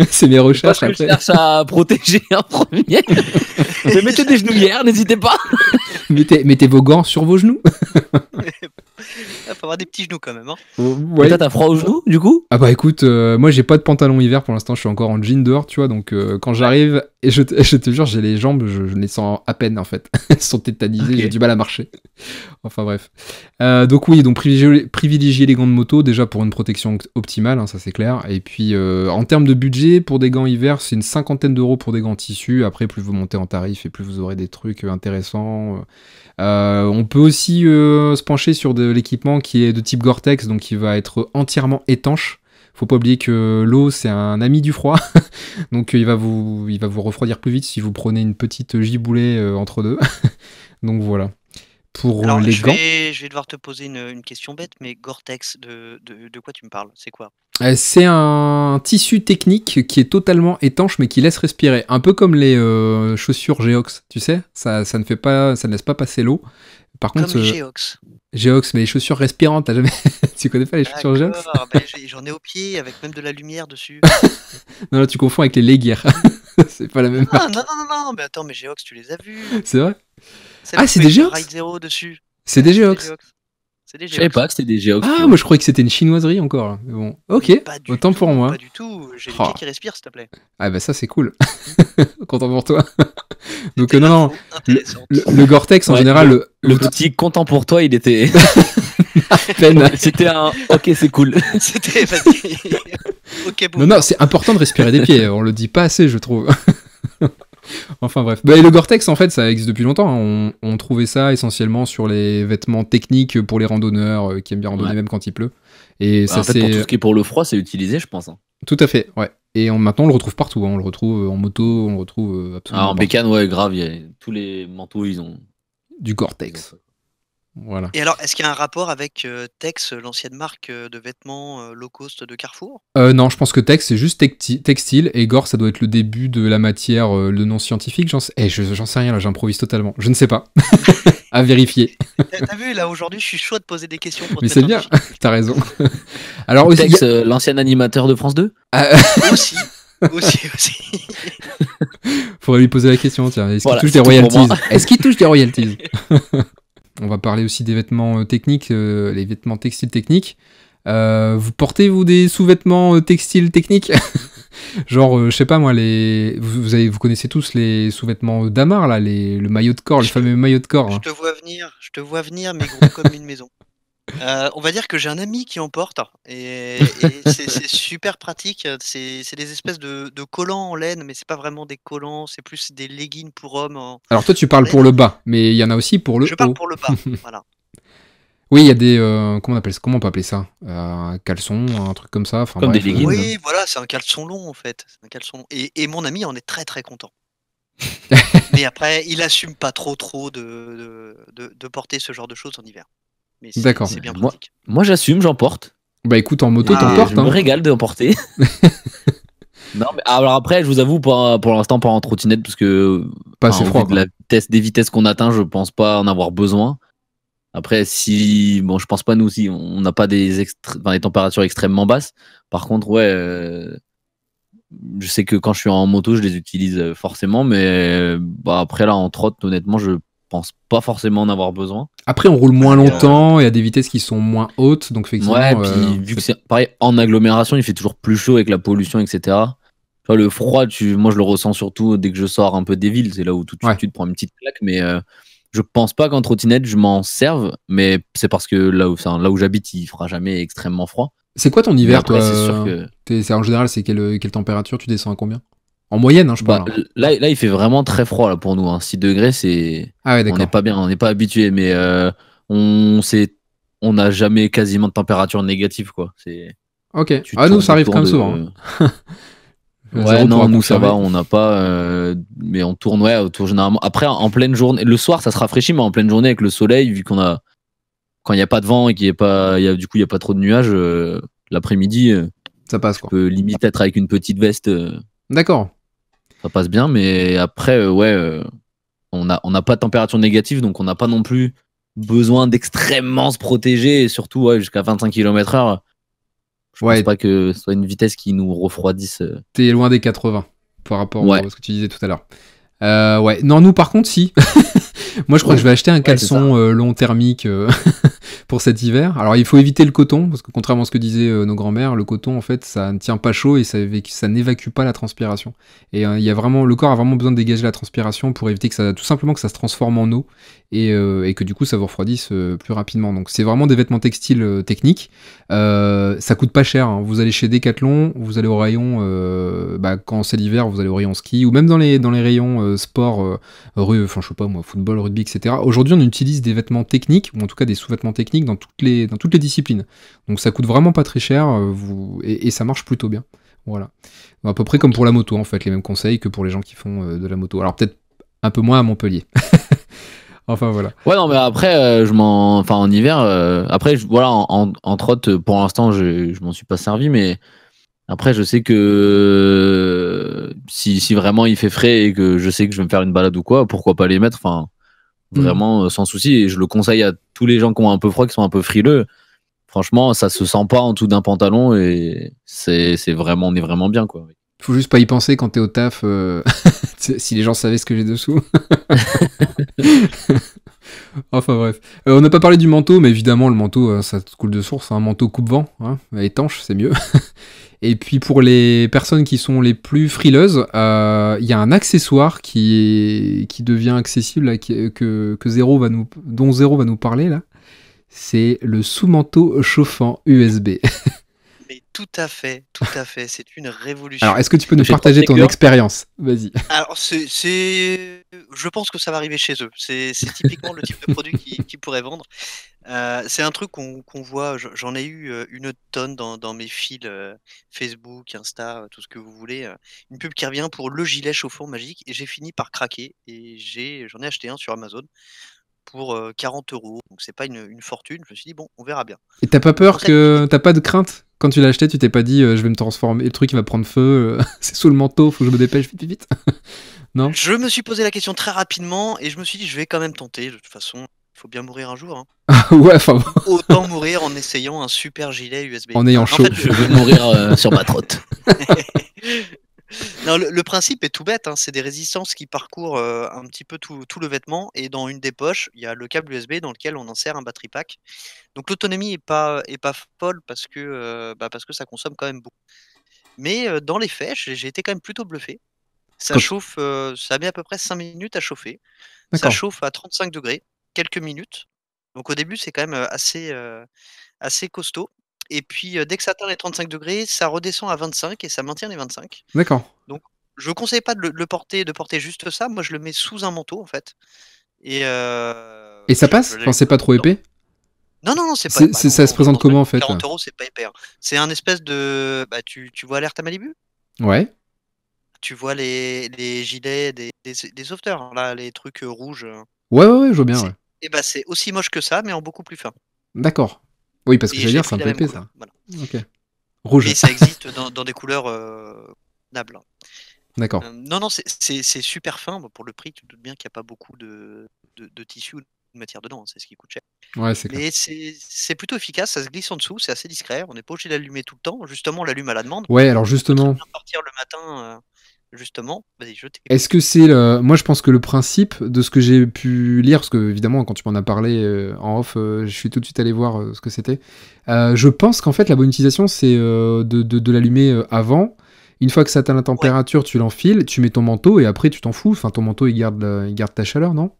C'est mes recherches je après. cherche à protéger en premier. Mais mettez des genouillères, n'hésitez pas. Mettez vos gants sur vos genoux. Il faut avoir des petits genoux quand même. Hein. Ouais. Et toi, t'as froid aux genoux, du coup? Ah bah écoute, moi j'ai pas de pantalon hiver pour l'instant, je suis encore en jean dehors, tu vois, donc quand j'arrive, et je te jure, j'ai les jambes, je les sens à peine en fait. Elles sont tétanisées, Ok. j'ai du mal à marcher. Enfin bref. Donc oui, donc privilégier les gants de moto, déjà pour une protection optimale, hein, ça c'est clair. Et puis en termes de budget, pour des gants hiver, c'est une 50aine d'euros pour des gants tissus. Après, plus vous montez en tarif et plus vous aurez des trucs intéressants. On peut aussi se pencher sur de l'équipement qui est de type Gore-Tex, donc qui va être entièrement étanche. Faut pas oublier que l'eau, c'est un ami du froid, donc il va vous refroidir plus vite si vous prenez une petite giboulée entre deux. Donc voilà. Pour Alors, les je gants, vais devoir te poser une question bête, mais Gore-Tex, de quoi tu me parles? C'est quoi? c'est un tissu technique qui est totalement étanche mais qui laisse respirer. Un peu comme les chaussures Geox, tu sais, ça ne laisse pas passer l'eau. Par Comme contre, les Geox. Geox, mais les chaussures respirantes, t'as jamais... tu connais pas les chaussures Geox? D'accord, ben, j'en ai au pied avec même de la lumière dessus. Non, là, tu confonds avec les Legear. C'est pas la même Ah, marque. non, mais attends, mais Geox, tu les as vus? C'est vrai? Celles Ah, qui c'est mettent des du Geox? Ride Zero dessus. C'est des Geox. C'est des Je savais Geox. pas que c'était des Geox. Ah, moi je croyais que c'était une chinoiserie encore. Là. Mais bon, ok, Pas du autant tout, pour moi. Pas du tout. J'ai les Oh. pieds qui respirent, s'il te plaît. Ah bah ça c'est cool. Content pour toi. Donc C'était non, l'info intéressante. le Gore-Tex en Ouais, général, Le petit content pour toi, il était. peine. C'était un. Ok, c'est cool. C'était, vas-y. Ok, bon. Non, c'est important de respirer des pieds, on le dit pas assez je trouve. Enfin bref. Bah, et le Gore-Tex en fait ça existe depuis longtemps, hein. On trouvait ça essentiellement sur les vêtements techniques pour les randonneurs qui aiment bien randonner Ouais. même quand il pleut. Et ça En fait, pour tout c'est... ce qui est pour le froid, c'est utilisé, je pense. Hein. Tout à fait, ouais. Et maintenant on le retrouve partout, hein. On le retrouve en moto, on le retrouve absolument Ah, en partout. bécane, ouais, grave. Tous les manteaux, ils ont. Du Gore-Tex. Voilà. Et alors, est-ce qu'il y a un rapport avec Tex, l'ancienne marque de vêtements low cost de Carrefour? Non, je pense que Tex c'est juste textile et Gore ça doit être le début de la matière, le nom scientifique. J'en sais rien là, j'improvise totalement. Je ne sais pas. À vérifier. T'as vu, là, aujourd'hui, je suis chaud de poser des questions pour te Mais c'est mettre bien, t'as raison. Alors aussi, Tex, l'ancien animateur de France 2. Aussi. Aussi. faudrait lui poser la question, tiens, est-ce Voilà, qu'il touche c'est des tout pour royalties? moi. Est-ce qu'il touche des royalties? On va parler aussi des vêtements techniques, les vêtements textiles techniques. Vous portez-vous des sous-vêtements textiles techniques? Genre, je sais pas moi, vous connaissez tous les sous-vêtements d'Amar, là, le maillot de corps, le fameux maillot de corps. Je Hein. te vois venir, mais gros comme une maison. On va dire que j'ai un ami qui en porte et c'est super pratique. C'est des espèces de collants en laine, mais c'est pas vraiment des collants, c'est plus des leggings pour hommes. Alors toi, tu parles pour le bas, mais il y en a aussi pour le Je haut. parle pour le bas, voilà. Oui, il y a des... comment on peut appeler ça? Un caleçon, un truc comme ça. Enfin, Comme bref, des leggings. Oui, voilà, c'est un caleçon long en fait. C'est un caleçon long. Et mon ami en est très très content. Mais après, il assume pas trop de porter ce genre de choses en hiver. Mais D'accord. c'est bien Moi- pratique. Moi, j'assume, j'en porte. Bah écoute, en moto, Et t'en portes. Je me Hein. régale d'en porter. Non, mais alors après, je vous avoue, pour l'instant, pas en trottinette, parce que. Pas assez au froid. vu de la des vitesses qu'on atteint, je pense pas en avoir besoin. Après, si. Bon, je pense pas, nous aussi, on n'a pas des températures extrêmement basses. Par contre, ouais. Je sais que quand je suis en moto, je les utilise forcément, mais bah, après, là, en trotte, honnêtement, je pense pas forcément en avoir besoin. Après, on roule moins longtemps, il y a des vitesses qui sont moins hautes, donc effectivement... Ouais, puis vu que c'est pareil, en agglomération, il fait toujours plus chaud avec la pollution, etc. Tu vois, le froid, moi je le ressens surtout dès que je sors un peu des villes, c'est là où tout de suite Ouais. tu te prends une petite claque, mais je pense pas qu'en trottinette je m'en serve, mais c'est parce que là où j'habite, il fera jamais extrêmement froid. C'est quoi ton Mais hiver, après, toi c'est sûr que En général, c'est quelle température? Tu descends à combien? En moyenne, hein, je bah, parle. Hein. là, il fait vraiment très froid là pour nous. Hein. 6 degrés, c'est. Ah ouais, On d'accord. n'est pas bien, on n'est pas habitué, mais on n'a jamais quasiment de température négative, quoi. C'est. Ok. Tu Ah, nous, tournes ça arrive autour quand même de- souvent. Hein. Ouais, Zéro non, pourra nous ça confirmer. va, on n'a pas. Mais on tourne, ouais, autour généralement. Après, en pleine journée, le soir ça se rafraîchit, mais en pleine journée avec le soleil, vu qu'on a. Quand il n'y a pas de vent et qu'il n'y a pas. Du coup, il n'y a pas trop de nuages, l'après-midi, Ça passe, tu quoi. peux limite être avec une petite veste D'accord. Ça passe bien, mais après, on n'a pas de température négative, donc on n'a pas non plus besoin d'extrêmement se protéger, et surtout jusqu'à 25 km/h. Je pense Ouais, pas que ce soit une vitesse qui nous refroidisse. t'es loin des 80 par rapport Ouais, à ce que tu disais tout à l'heure. Ouais, non, nous par contre, si. Moi, je crois que je vais acheter un ouais, c'est ça. caleçon long thermique pour cet hiver. Alors, il faut éviter le coton, parce que contrairement à ce que disaient nos grands-mères, le coton, en fait, ça ne tient pas chaud et ça n'évacue pas la transpiration. Et il y a vraiment, le corps a vraiment besoin de dégager la transpiration pour éviter que ça, tout simplement que ça se transforme en eau et que du coup, ça vous refroidisse plus rapidement. Donc, c'est vraiment des vêtements textiles techniques. Ça coûte pas cher, hein. Vous allez chez Decathlon, vous allez au rayon, quand c'est l'hiver, vous allez au rayon ski, ou même dans les rayons sport, enfin je sais pas moi, football, rugby, etc. Aujourd'hui, on utilise des vêtements techniques, ou en tout cas des sous-vêtements techniques dans toutes les disciplines. Donc ça coûte vraiment pas très cher, et ça marche plutôt bien. Voilà. À peu près comme pour la moto, en fait, les mêmes conseils que pour les gens qui font de la moto. Alors peut-être un peu moins à Montpellier. Enfin voilà. Ouais, non, mais après, enfin, en hiver, après, voilà, en trotte, pour l'instant, je m'en suis pas servi, mais après, je sais que si vraiment il fait frais et que je sais que je vais me faire une balade ou quoi, pourquoi pas les mettre, enfin, vraiment sans souci. Et je le conseille à tous les gens qui ont un peu froid, qui sont un peu frileux. Franchement, ça se sent pas en dessous d'un pantalon et on est vraiment bien, quoi. Faut juste pas y penser quand t'es au taf, si les gens savaient ce que j'ai dessous. Enfin bref. On n'a pas parlé du manteau, mais évidemment, le manteau, ça coule de source. Un manteau coupe-vent, hein, étanche, c'est mieux. Et puis pour les personnes qui sont les plus frileuses, il y a un accessoire qui devient accessible, là, dont Zéro va nous parler, là. C'est le sous-manteau chauffant USB. Mais tout à fait, c'est une révolution. Alors, est-ce que tu peux nous Chez partager ton Protector. expérience? Vas-y. Alors, je pense que ça va arriver chez eux. C'est typiquement le type de produit qu'ils pourraient vendre. C'est un truc qu'on voit, j'en ai eu une tonne dans mes fils Facebook, Insta, tout ce que vous voulez. Une pub qui revient pour le gilet chauffant magique et j'ai fini par craquer et j'en ai acheté un sur Amazon pour 40 €. Donc c'est pas une fortune. Je me suis dit, bon, on verra bien. Et t'as pas Le peur concept, il est- t'as pas de crainte quand tu l'as acheté, tu t'es pas dit je vais me transformer, le truc il va prendre feu, c'est sous le manteau, faut que je me dépêche vite, vite, vite. Non? Je me suis posé la question très rapidement et je me suis dit, je vais quand même tenter. De toute façon, il faut bien mourir un jour, hein. Ouais, enfin bon, Autant mourir en essayant un super gilet USB. en ayant chaud. Je veux mourir sur ma trotte. Non, le principe est tout bête, hein, c'est des résistances qui parcourent un petit peu tout le vêtement et dans une des poches, il y a le câble USB dans lequel on insère un battery pack. Donc l'autonomie est pas folle parce que ça consomme quand même beaucoup. Mais dans les faits, j'ai été quand même plutôt bluffé. Ça Quand- chauffe, ça met à peu près 5 minutes à chauffer. Ça D'accord. chauffe à 35 degrés, quelques minutes. Donc au début, c'est quand même assez costaud. Et puis dès que ça atteint les 35 degrés, ça redescend à 25 et ça maintient les 25. D'accord. Donc, je conseille pas de porter juste ça. Moi, je le mets sous un manteau, en fait. Et, Et ça passe? Enfin, c'est pas trop épais? Non, non, non, c'est pas. C'est- ça se présente comment, en fait? 40 €, c'est pas épais, hein. C'est un espèce de. Bah, tu vois Alerte à Malibu? Ouais. Tu vois les gilets des sauveteurs, là, les trucs rouges. Ouais, je vois bien, ouais. Et bah, c'est aussi moche que ça, mais en beaucoup plus fin. D'accord. Oui, parce que Et j'allais j'ai dire, c'est pris un la peu même épais, couleur. ça. Voilà. Ok. Rouge. Mais ça existe dans des couleurs convenables, hein. D'accord. Non, non, c'est super fin. Bon, pour le prix, tu te doutes bien qu'il n'y a pas beaucoup de tissu ou de matière dedans, hein, c'est ce qui coûte cher. Ouais, c'est clair. Mais c'est plutôt efficace, ça se glisse en dessous, c'est assez discret, on n'est pas obligé d'allumer tout le temps. Justement, on l'allume à la demande. Ouais, alors On peut très justement, bien partir le matin, justement. Vas-y, je t'écoute. est-ce que c'est le... Moi, je pense que le principe de ce que j'ai pu lire, parce que évidemment, quand tu m'en as parlé en off, je suis tout de suite allé voir ce que c'était. Je pense qu'en fait, la bonne utilisation, c'est de l'allumer avant. Une fois que ça atteint la température, tu l'enfiles, tu mets ton manteau et après, tu t'en fous. Enfin, ton manteau, il garde ta chaleur, non?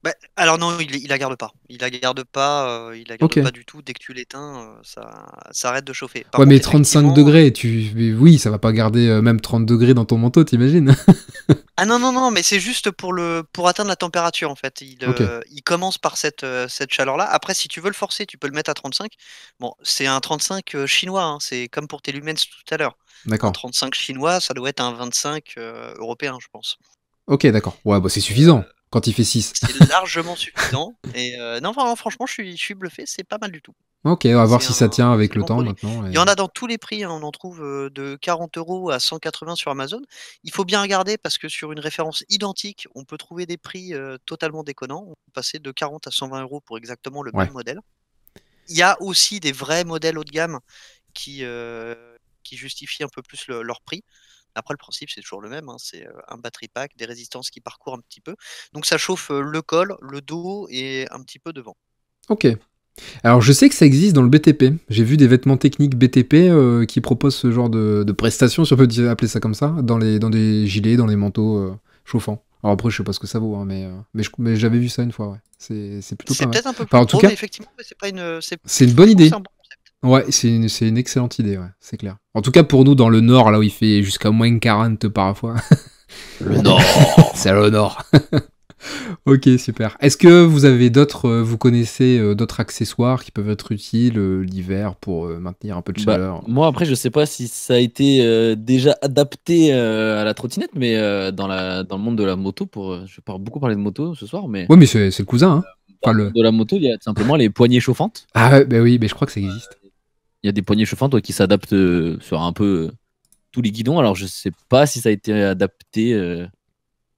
Bah, alors non, il la garde pas. Il la garde pas, Ok. du tout. Dès que tu l'éteins, ça arrête de chauffer. Par Ouais, mais contre, 35 effectivement, degrés, mais oui, ça va pas garder même 30 degrés dans ton manteau, t'imagines? ah non, non, non, mais c'est juste pour atteindre la température, en fait. Ok, Il commence par cette chaleur-là. Après, si tu veux le forcer, tu peux le mettre à 35. Bon, c'est un 35 chinois, hein, c'est comme pour tes lumens tout à l'heure. Un d'accord. 35 chinois, ça doit être un 25 européen, je pense. Ok, d'accord. Ouais, bah c'est suffisant. Quand il fait 6. C'est largement suffisant. Et non, franchement, je suis bluffé, c'est pas mal du tout. Ok, on va voir C'est si ça tient avec c'est le bon temps produit. maintenant. Il y en a dans tous les prix, hein, on en trouve de 40 € à 180 sur Amazon. Il faut bien regarder parce que sur une référence identique, on peut trouver des prix totalement déconnants. On peut passer de 40 à 120 € pour exactement le Ouais. même modèle. Il y a aussi des vrais modèles haut de gamme qui justifient un peu plus leur prix. Après, le principe, c'est toujours le même, hein, c'est un battery pack, des résistances qui parcourent un petit peu. Donc ça chauffe le col, le dos et un petit peu devant. Ok. Alors je sais que ça existe dans le BTP. J'ai vu des vêtements techniques BTP qui proposent ce genre de prestations, si on peut appeler ça comme ça, dans des gilets, dans les manteaux chauffants. Alors après, je sais pas ce que ça vaut, hein, mais j'avais vu ça une fois, ouais. C'est plutôt pas C'est mal. peut-être un peu plus Enfin, en tout gros, cas, mais effectivement, c'est pas une. c'est une bonne idée. C'est un bon concept. Ouais, c'est une excellente idée, ouais, c'est clair. En tout cas, pour nous, dans le nord, là où il fait jusqu'à moins 40 parfois. Le Nord. C'est le nord. Ok, super. Est-ce que vous avez vous connaissez d'autres accessoires qui peuvent être utiles l'hiver pour maintenir un peu de chaleur? Moi, après, je sais pas si ça a été déjà adapté à la trottinette, mais dans le monde de la moto, je vais beaucoup parler de moto ce soir, mais Ouais, mais c'est le cousin, hein. dans Enfin, le monde de la moto, il y a tout simplement les poignées chauffantes. Ah ouais, bah oui, mais je crois que ça existe. Il y a des poignées chauffantes qui s'adaptent sur un peu tous les guidons. Alors, je sais pas si ça a été adapté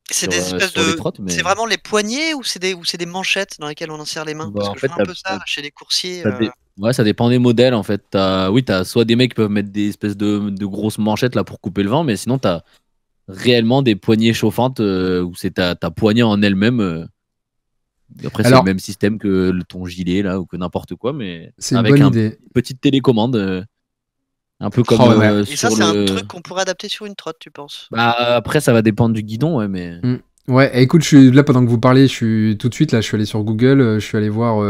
C'est sur, des espèces sur les de. trottes, mais C'est vraiment les poignées ou c'est des manchettes dans lesquelles on insère les mains? Parce en que je fait, vois un peu ça chez les coursiers. ouais, ça dépend des modèles en fait. T'as soit des mecs qui peuvent mettre des espèces de grosses manchettes là pour couper le vent, mais sinon t'as réellement des poignées chauffantes où c'est ta poignée en elle-même. Après, c'est Alors- le même système que ton gilet là ou que n'importe quoi, mais C'est une avec bonne une idée. petite télécommande. Un peu comme Oh, ouais, mais- Et ça, sur c'est un le. truc qu'on pourrait adapter sur une trotte, tu penses? Bah, après, ça va dépendre du guidon, ouais, mais. Ouais, écoute, je suis là pendant que vous parlez, tout de suite là, je suis allé sur Google, je suis allé voir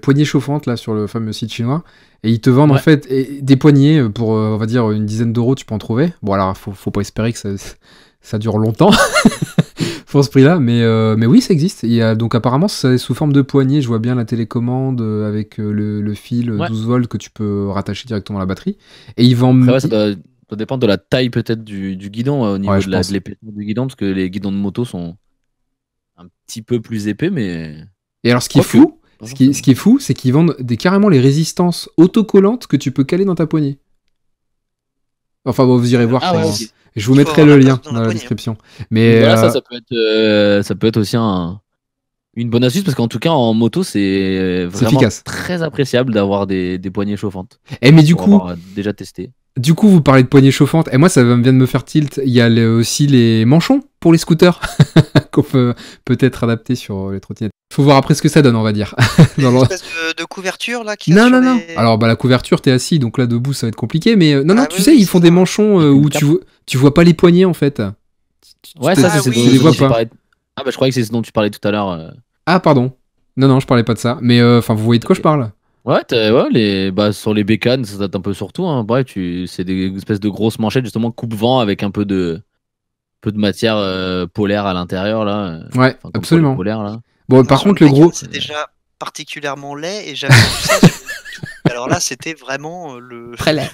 poignées chauffantes là sur le fameux site chinois, et ils te vendent en Ouais. fait des poignées pour on va dire une dizaine d'euros, tu peux en trouver. Bon alors faut pas espérer que ça dure longtemps pour ce prix-là, mais oui ça existe. Il y a donc apparemment c'est sous forme de poignée. Je vois bien la télécommande avec le fil Ouais. 12 volts que tu peux rattacher directement à la batterie, et ils vendent. Après, ouais, ça doit dépendre de la taille peut-être du guidon au niveau Ouais, je pense. de l'épaisseur du guidon, parce que les guidons de moto sont un petit peu plus épais, mais. Et alors ce qui est Quoique, fou, ce qui est fou, c'est qu'ils vendent carrément les résistances autocollantes que tu peux caler dans ta poignée. Enfin bon, vous irez voir. Ah ouais, quand- ok. Je vous Il faut mettrai avoir le la lien place dans la dans la poignée. description. Mais Voilà, ça peut être aussi une bonne astuce, parce qu'en tout cas, en moto, c'est vraiment efficace. très appréciable d'avoir des poignées chauffantes. Mais du Pour coup, avoir déjà testé. vous parlez de poignées chauffantes. Et moi, ça vient de me faire tilt. Il y a aussi les manchons pour les scooters qu'on peut peut-être adapter sur les trottinettes. Faut voir après ce que ça donne, on va dire. Une Dans le- espèce de couverture là qui Non, est non, sur non. les- Alors, la couverture, t'es assis, donc là, debout, ça va être compliqué. Mais non, Ah tu oui, sais, oui, ils c'est font ça. des manchons Avec une où cape. tu vois pas les poignets, en fait. Ouais, te- ça, Ah c'est oui. ce Tu les vois dont tu pas. parlais. Ah, bah, je croyais que c'est ce dont tu parlais tout à l'heure. Ah, pardon. Non, je parlais pas de ça. Mais enfin, vous voyez de quoi je parle? Ouais, sur les bécanes, ça date un peu surtout. Hein. Bref, c'est des espèces de grosses manchettes, justement, coupe-vent avec un peu de matière polaire à l'intérieur, là. Ouais, Enfin, comme absolument. polaire, là. Bon, Non, par sur contre, le bécane, gros. c'est déjà particulièrement laid et j'avais vu ça sur YouTube. Alors là, c'était vraiment Très laid.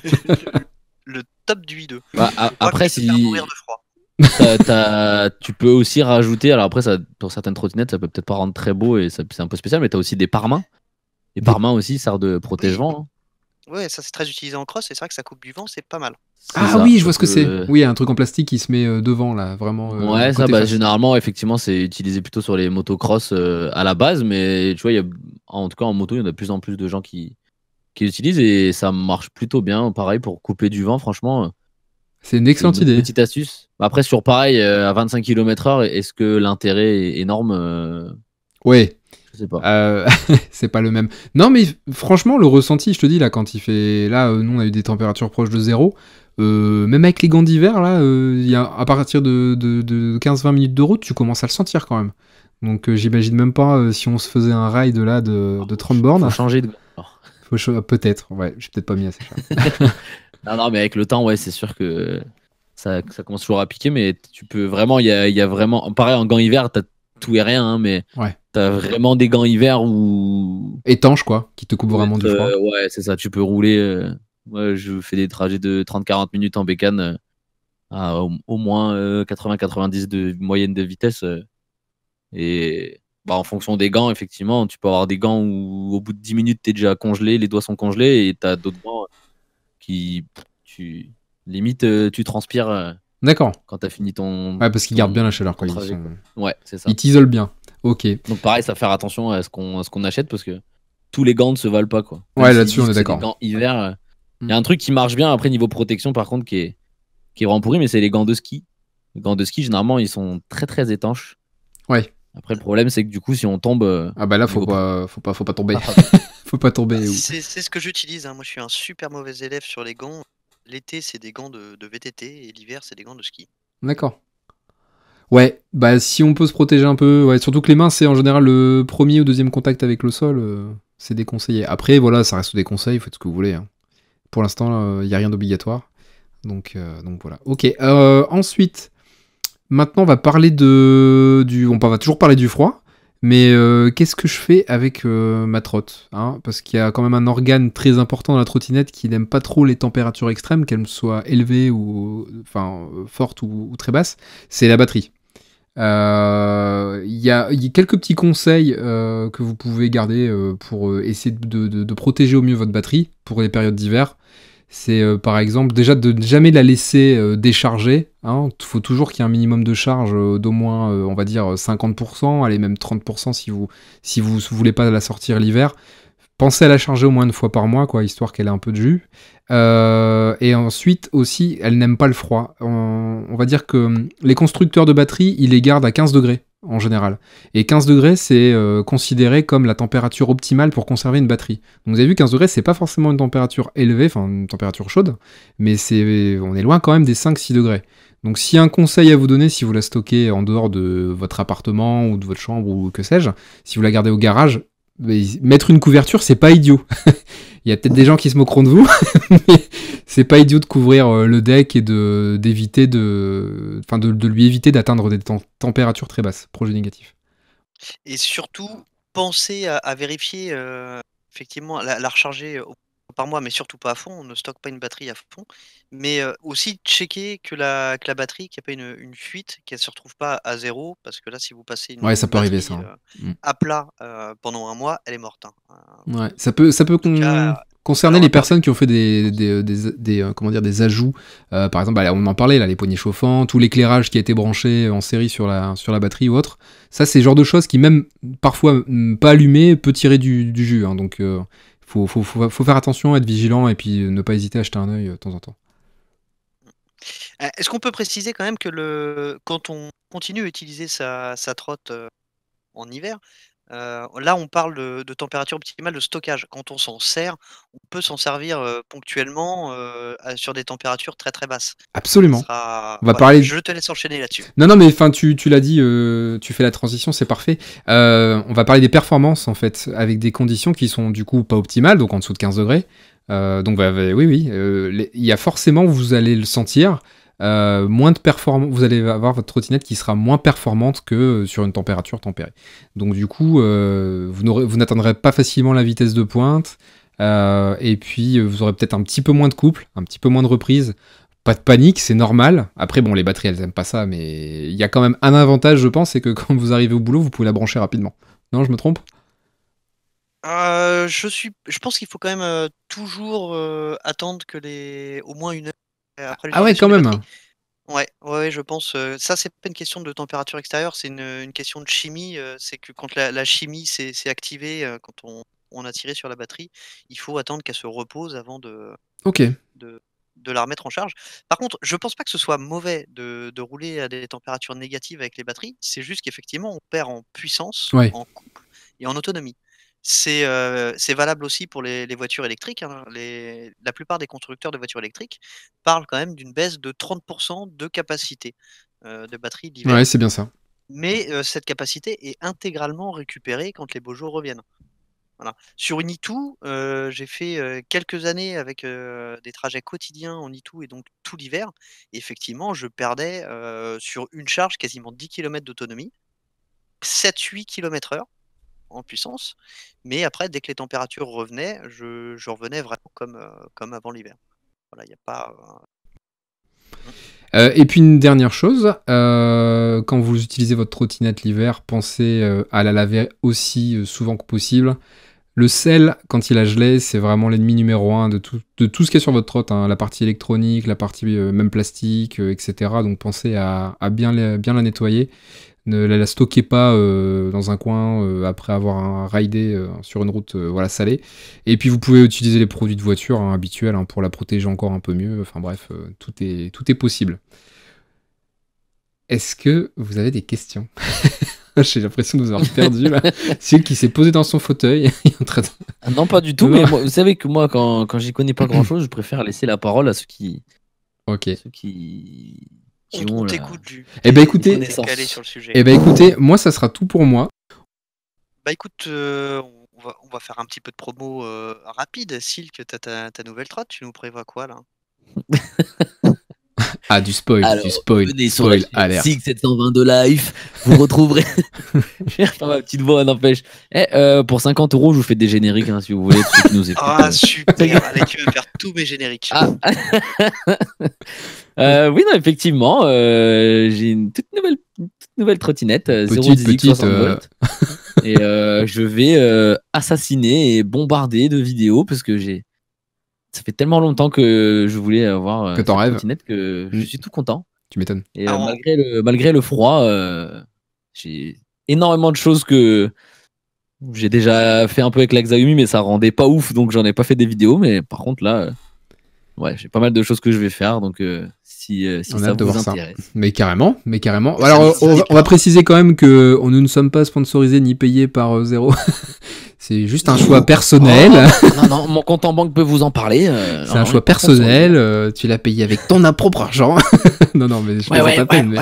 le top du hideux. Bah, Je crois après, que je vais faire si mourir de froid. tu peux aussi rajouter. Alors après, pour certaines trottinettes, ça peut peut-être pas rendre très beau et c'est un peu spécial, mais tu as aussi des pare-mains. Les pare-mains aussi servent de protège-vent. Hein. Ouais, ça c'est très utilisé en cross et c'est vrai que ça coupe du vent, c'est pas mal. C'est Ah ça, oui, je ça vois ce que peut- c'est. Oui, un truc en plastique qui se met devant, là, vraiment. Ouais, ça, côté bah, face. généralement, effectivement, c'est utilisé plutôt sur les motocross à la base, mais tu vois, en tout cas en moto, il y en a de plus en plus de gens qui l'utilisent et ça marche plutôt bien. Pareil, pour couper du vent, franchement, C'est une c'est excellente une idée. petite astuce. Après, sur pareil, à 25 km/h, est-ce que l'intérêt est énorme? Ouais. Je sais pas. C'est pas le même. Non, mais franchement, le ressenti, je te dis, là, quand il fait. Là, nous, on a eu des températures proches de zéro. Même avec les gants d'hiver, là, à partir de 15-20 minutes de route, tu commences à le sentir quand même. Donc, j'imagine même pas si on se faisait un ride là de 30 bornes. Faut changer de. Alors, Peut-être, ouais, j'ai peut-être pas mis assez cher. non, mais avec le temps, ouais, c'est sûr que ça commence toujours à piquer, mais tu peux vraiment, il y a vraiment. Pareil, en gants hiver, t'as tout et rien, hein, mais Ouais. t'as vraiment des gants hiver où. Étanche, quoi, qui te coupe vraiment du froid. Ouais, c'est ça, tu peux rouler. Ouais, je fais des trajets de 30-40 minutes en bécane à au moins 80-90 de moyenne de vitesse. Et bah, en fonction des gants, effectivement, tu peux avoir des gants où au bout de 10 minutes, tu es déjà congelé, les doigts sont congelés, et tu as d'autres gants qui, limite, tu transpires D'accord. quand tu as fini ton, Ouais, parce qu'ils gardent bien la chaleur, ton quoi. trajet, quoi. Ouais, c'est ça. Ils t'isolent bien. Ok. Donc pareil, ça faire attention à ce qu'on achète, parce que tous les gants ne se valent pas, quoi. Ouais, Même s'ils là-dessus, disent on est que c'est des d'accord. gants hiver. Il y a Mm. un truc qui marche bien après niveau protection, par contre, qui est vraiment pourri, mais c'est les gants de ski. Les gants de ski, généralement, ils sont très très étanches. Ouais. Après, le problème, c'est que du coup, si on tombe, Ah bah là, faut niveau pas tomber. Ah, pardon. Faut pas tomber. C'est ce que j'utilise, hein. Moi, je suis un super mauvais élève sur les gants. L'été, c'est des gants de VTT et l'hiver, c'est des gants de ski. D'accord. Ouais, bah si on peut se protéger un peu, ouais, surtout que les mains, c'est en général le premier ou deuxième contact avec le sol, c'est déconseillé. Après, voilà, ça reste des conseils, faites ce que vous voulez, hein. Pour l'instant, il n'y a rien d'obligatoire. Donc voilà. Ok, ensuite, maintenant, on va parler on va toujours parler du froid, mais qu'est-ce que je fais avec ma trotte, hein, parce qu'il y a quand même un organe très important dans la trottinette qui n'aime pas trop les températures extrêmes, qu'elles soient élevées ou enfin fortes ou très basses, c'est la batterie. Il y a quelques petits conseils que vous pouvez garder pour essayer de protéger au mieux votre batterie pour les périodes d'hiver. C'est par exemple déjà de ne jamais la laisser décharger. Il faut toujours qu'il y ait un minimum de charge d'au moins, on va dire, 50%, allez même 30% si vous voulez pas la sortir l'hiver. Pensez à la charger au moins une fois par mois, quoi, histoire qu'elle ait un peu de jus. Et ensuite aussi, elle n'aime pas le froid. On va dire que les constructeurs de batteries, ils les gardent à 15 degrés en général. Et 15 degrés, c'est considéré comme la température optimale pour conserver une batterie. Donc vous avez vu, 15 degrés, c'est pas forcément une température élevée, enfin une température chaude, mais on est loin quand même des 5-6 degrés. Donc s'il y a un conseil à vous donner, si vous la stockez en dehors de votre appartement ou de votre chambre ou que sais-je, si vous la gardez au garage, mettre une couverture, c'est pas idiot. Il y a peut-être des gens qui se moqueront de vous, mais c'est pas idiot de couvrir le deck et d'éviter de lui éviter d'atteindre des températures très basses, projet négatif. Et surtout, pensez à vérifier, effectivement, la recharger par mois, mais surtout pas à fond. On ne stocke pas une batterie à fond. Mais aussi checker que la batterie, qu'il n'y a pas une fuite, qu'elle ne se retrouve pas à zéro. Parce que là, si vous passez Ouais, ça une peut arriver batterie ça. à plat pendant un mois, elle est morte, hein. Ouais, ça peut En tout cas, concerner elle les aura perdu. personnes qui ont fait comment dire, des ajouts. Par exemple, on en parlait là, les poignées chauffantes, tout l'éclairage qui a été branché en série sur la batterie ou autre. Ça, c'est le genre de choses qui, même parfois pas allumées, peut tirer du jus, hein. Donc, faut faire attention, être vigilant et puis ne pas hésiter à jeter un œil de temps en temps. Est-ce qu'on peut préciser quand même que quand on continue à utiliser sa trotte en hiver, là, on parle de température optimale de stockage. Quand on s'en sert, on peut s'en servir ponctuellement sur des températures très très basses. Ça Absolument. sera... On va Voilà, parler. je te laisse enchaîner là-dessus. Non, mais enfin, tu l'as dit, tu fais la transition, c'est parfait. On va parler des performances, en fait, avec des conditions qui sont du coup pas optimales, donc en dessous de 15 degrés. Donc, oui, il y a forcément, vous allez le sentir, moins de performance, vous allez avoir votre trottinette qui sera moins performante que sur une température tempérée. Donc, du coup, vous n'atteindrez pas facilement la vitesse de pointe, et puis vous aurez peut-être un petit peu moins de couple, un petit peu moins de reprise. Pas de panique, c'est normal. Après, bon, les batteries, elles aiment pas ça, mais il y a quand même un avantage, je pense, c'est que quand vous arrivez au boulot, vous pouvez la brancher rapidement. Non, je me trompe? Je pense qu'il faut quand même toujours attendre au moins une heure après Ah ouais, quand l'utilisation des batteries. même. Ouais, je pense. Ça, c'est pas une question de température extérieure, c'est une question de chimie. C'est que quand la chimie s'est activée, quand on a tiré sur la batterie, il faut attendre qu'elle se repose avant Ok. de, de la remettre en charge. Par contre, je pense pas que ce soit mauvais de rouler à des températures négatives avec les batteries. C'est juste qu'effectivement, on perd en puissance, Ouais. en couple et en autonomie. C'est valable aussi pour les voitures électriques, hein. La plupart des constructeurs de voitures électriques parlent quand même d'une baisse de 30% de capacité de batterie Ouais, d'hiver. c'est bien ça. Mais cette capacité est intégralement récupérée quand les beaux jours reviennent. Voilà. Sur une e j'ai fait quelques années avec des trajets quotidiens en e et donc tout l'hiver. Et effectivement, je perdais sur une charge quasiment 10 km d'autonomie, 7-8 km/h en puissance. Mais après, dès que les températures revenaient, je revenais vraiment comme avant l'hiver. Voilà, il n'y a pas. Et puis une dernière chose, quand vous utilisez votre trottinette l'hiver, pensez à la laver aussi souvent que possible. Le sel, quand il a gelé, c'est vraiment l'ennemi numéro 1 de tout ce qui est sur votre trotte, hein, la partie électronique, la partie même plastique, etc. Donc pensez à bien la nettoyer. Ne la stockez pas dans un coin après avoir ridé sur une route salée. Et puis vous pouvez utiliser les produits de voiture habituels pour la protéger encore un peu mieux. Enfin bref, tout est possible. Est-ce que vous avez des questions? J'ai l'impression de vous avoir perdu là. C'est qui s'est posé dans son fauteuil. Ah non, pas du tout, mais moi, vous savez que moi, quand j'y connais pas grand-chose, je préfère laisser la parole à ceux qui... Ok. Ceux qui On ont t'écoute, Ju. Eh ben écoutez, connaissance. Calé sur le sujet. moi ça sera tout pour moi. Bah écoute, on va faire un petit peu de promo rapide. Silk, t'as ta nouvelle trotte, tu nous prévois quoi là? Ah, du spoil, Alors, venez sur la spoil alert. chaîne 722 Live, vous retrouverez. Je vais faire ma petite voix, n'empêche. Pour 50 €, je vous fais des génériques si vous voulez. Ceux qui nous écoutent. Ah super, allez, tu vas faire tous mes génériques. Oui, non, effectivement, j'ai une toute nouvelle trottinette, 0 DZX 60 volts. Et je vais assassiner et bombarder de vidéos parce que ça fait tellement longtemps que je voulais avoir Que t'en cette rêves. trottinette que je suis tout content. Tu m'étonnes. Et malgré le froid, j'ai énormément de choses que j'ai déjà fait un peu avec la Xiaomi, mais ça rendait pas ouf, donc j'en ai pas fait des vidéos. Mais par contre, là, j'ai pas mal de choses que je vais faire, donc si On a ça hâte de vous voir ça. intéresse. Mais carrément. Alors, on va préciser quand même que nous ne sommes pas sponsorisés ni payés par Zero. C'est juste un choix personnel. Non, mon compte en banque peut vous en parler. C'est un choix personnel. Tu l'as payé avec ton propre argent. non, mais je plaisante à peine.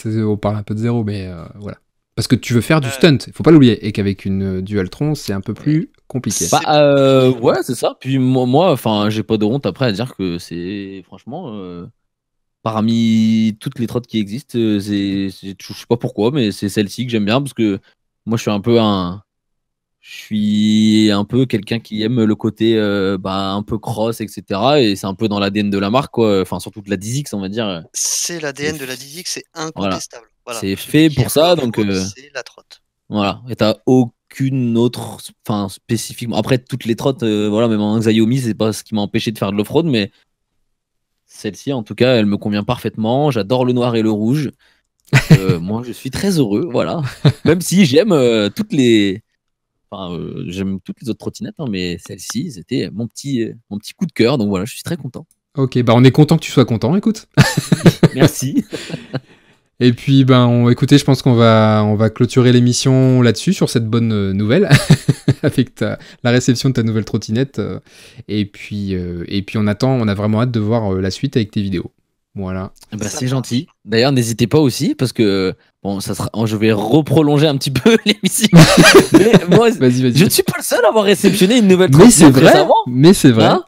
On parle un peu de Zero, mais voilà. Parce que tu veux faire du stunt, faut pas l'oublier. Et qu'avec une Dualtron, c'est un peu plus compliqué. Ouais, c'est ça. Puis moi, enfin, j'ai pas de honte après à dire que c'est franchement parmi toutes les trottes qui existent, je sais pas pourquoi, mais c'est celle-ci que j'aime bien parce que moi, je suis un peu quelqu'un qui aime le côté un peu cross, etc. Et c'est un peu dans l'ADN de la marque, quoi. Enfin, surtout de la DZX, on va dire. C'est l'ADN de la DZX, c'est incontestable. Voilà. C'est fait pour ça, donc. C'est la trotte. Voilà. Et t'as aucune autre, enfin spécifiquement. Après, toutes les trottes, même en Xiaomi, c'est pas ce qui m'a empêché de faire de l'off-road, mais celle-ci, en tout cas, elle me convient parfaitement. J'adore le noir et le rouge. Moi, je suis très heureux, voilà. Même si j'aime j'aime toutes les autres trottinettes, mais celle-ci, c'était mon petit coup de cœur. Donc voilà, je suis très content. Ok, on est content que tu sois content, écoute. Merci. Et puis, écoutez, je pense qu'on va clôturer l'émission là-dessus, sur cette bonne nouvelle, avec la réception de ta nouvelle trottinette. Et puis, on a vraiment hâte de voir la suite avec tes vidéos. Voilà. C'est gentil. D'ailleurs, n'hésitez pas aussi, parce que je vais reprolonger un petit peu l'émission. Mais moi, vas-y. Je ne suis pas le seul à avoir réceptionné une nouvelle trottinette récemment. Mais c'est vrai. Hein.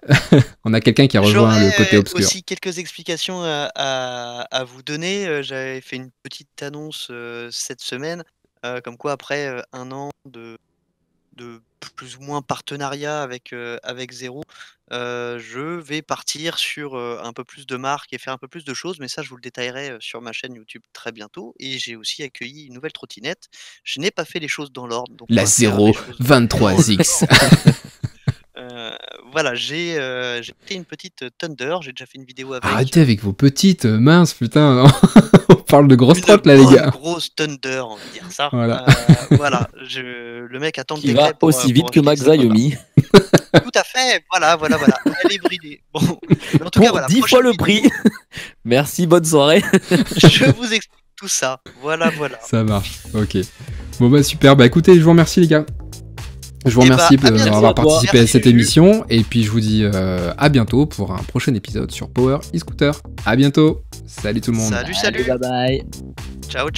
On a quelqu'un qui a rejoint le côté obscur. J'aurais aussi quelques explications à vous donner. J'avais fait une petite annonce cette semaine, comme quoi après un an de plus ou moins partenariat avec Zero, je vais partir sur un peu plus de marques et faire un peu plus de choses, mais ça je vous le détaillerai sur ma chaîne YouTube très bientôt. Et j'ai aussi accueilli une nouvelle trottinette. Je n'ai pas fait les choses dans l'ordre. La 023X. Voilà, j'ai pris une petite Thunder, j'ai déjà fait une vidéo avec. Arrêtez avec vos petites, mince, putain. On parle de grosses trottes là, les gars. Une grosse Thunder, on va dire ça. Voilà. Voilà, le mec attend le décret. Qui va aussi vite que ma Xiaomi. Tout à fait, voilà. Elle est bridée. Bon, en tout pour cas, voilà, 10 fois le prix. Merci, bonne soirée. Je vous explique tout ça. Voilà. Ça marche, ok. Bon, super. Écoutez, je vous remercie, les gars. Je vous remercie d'avoir participé à cette émission. Et puis, je vous dis à bientôt pour un prochain épisode sur Power e-Scooter. À bientôt. Salut tout le monde. Salut. Bye bye. Ciao.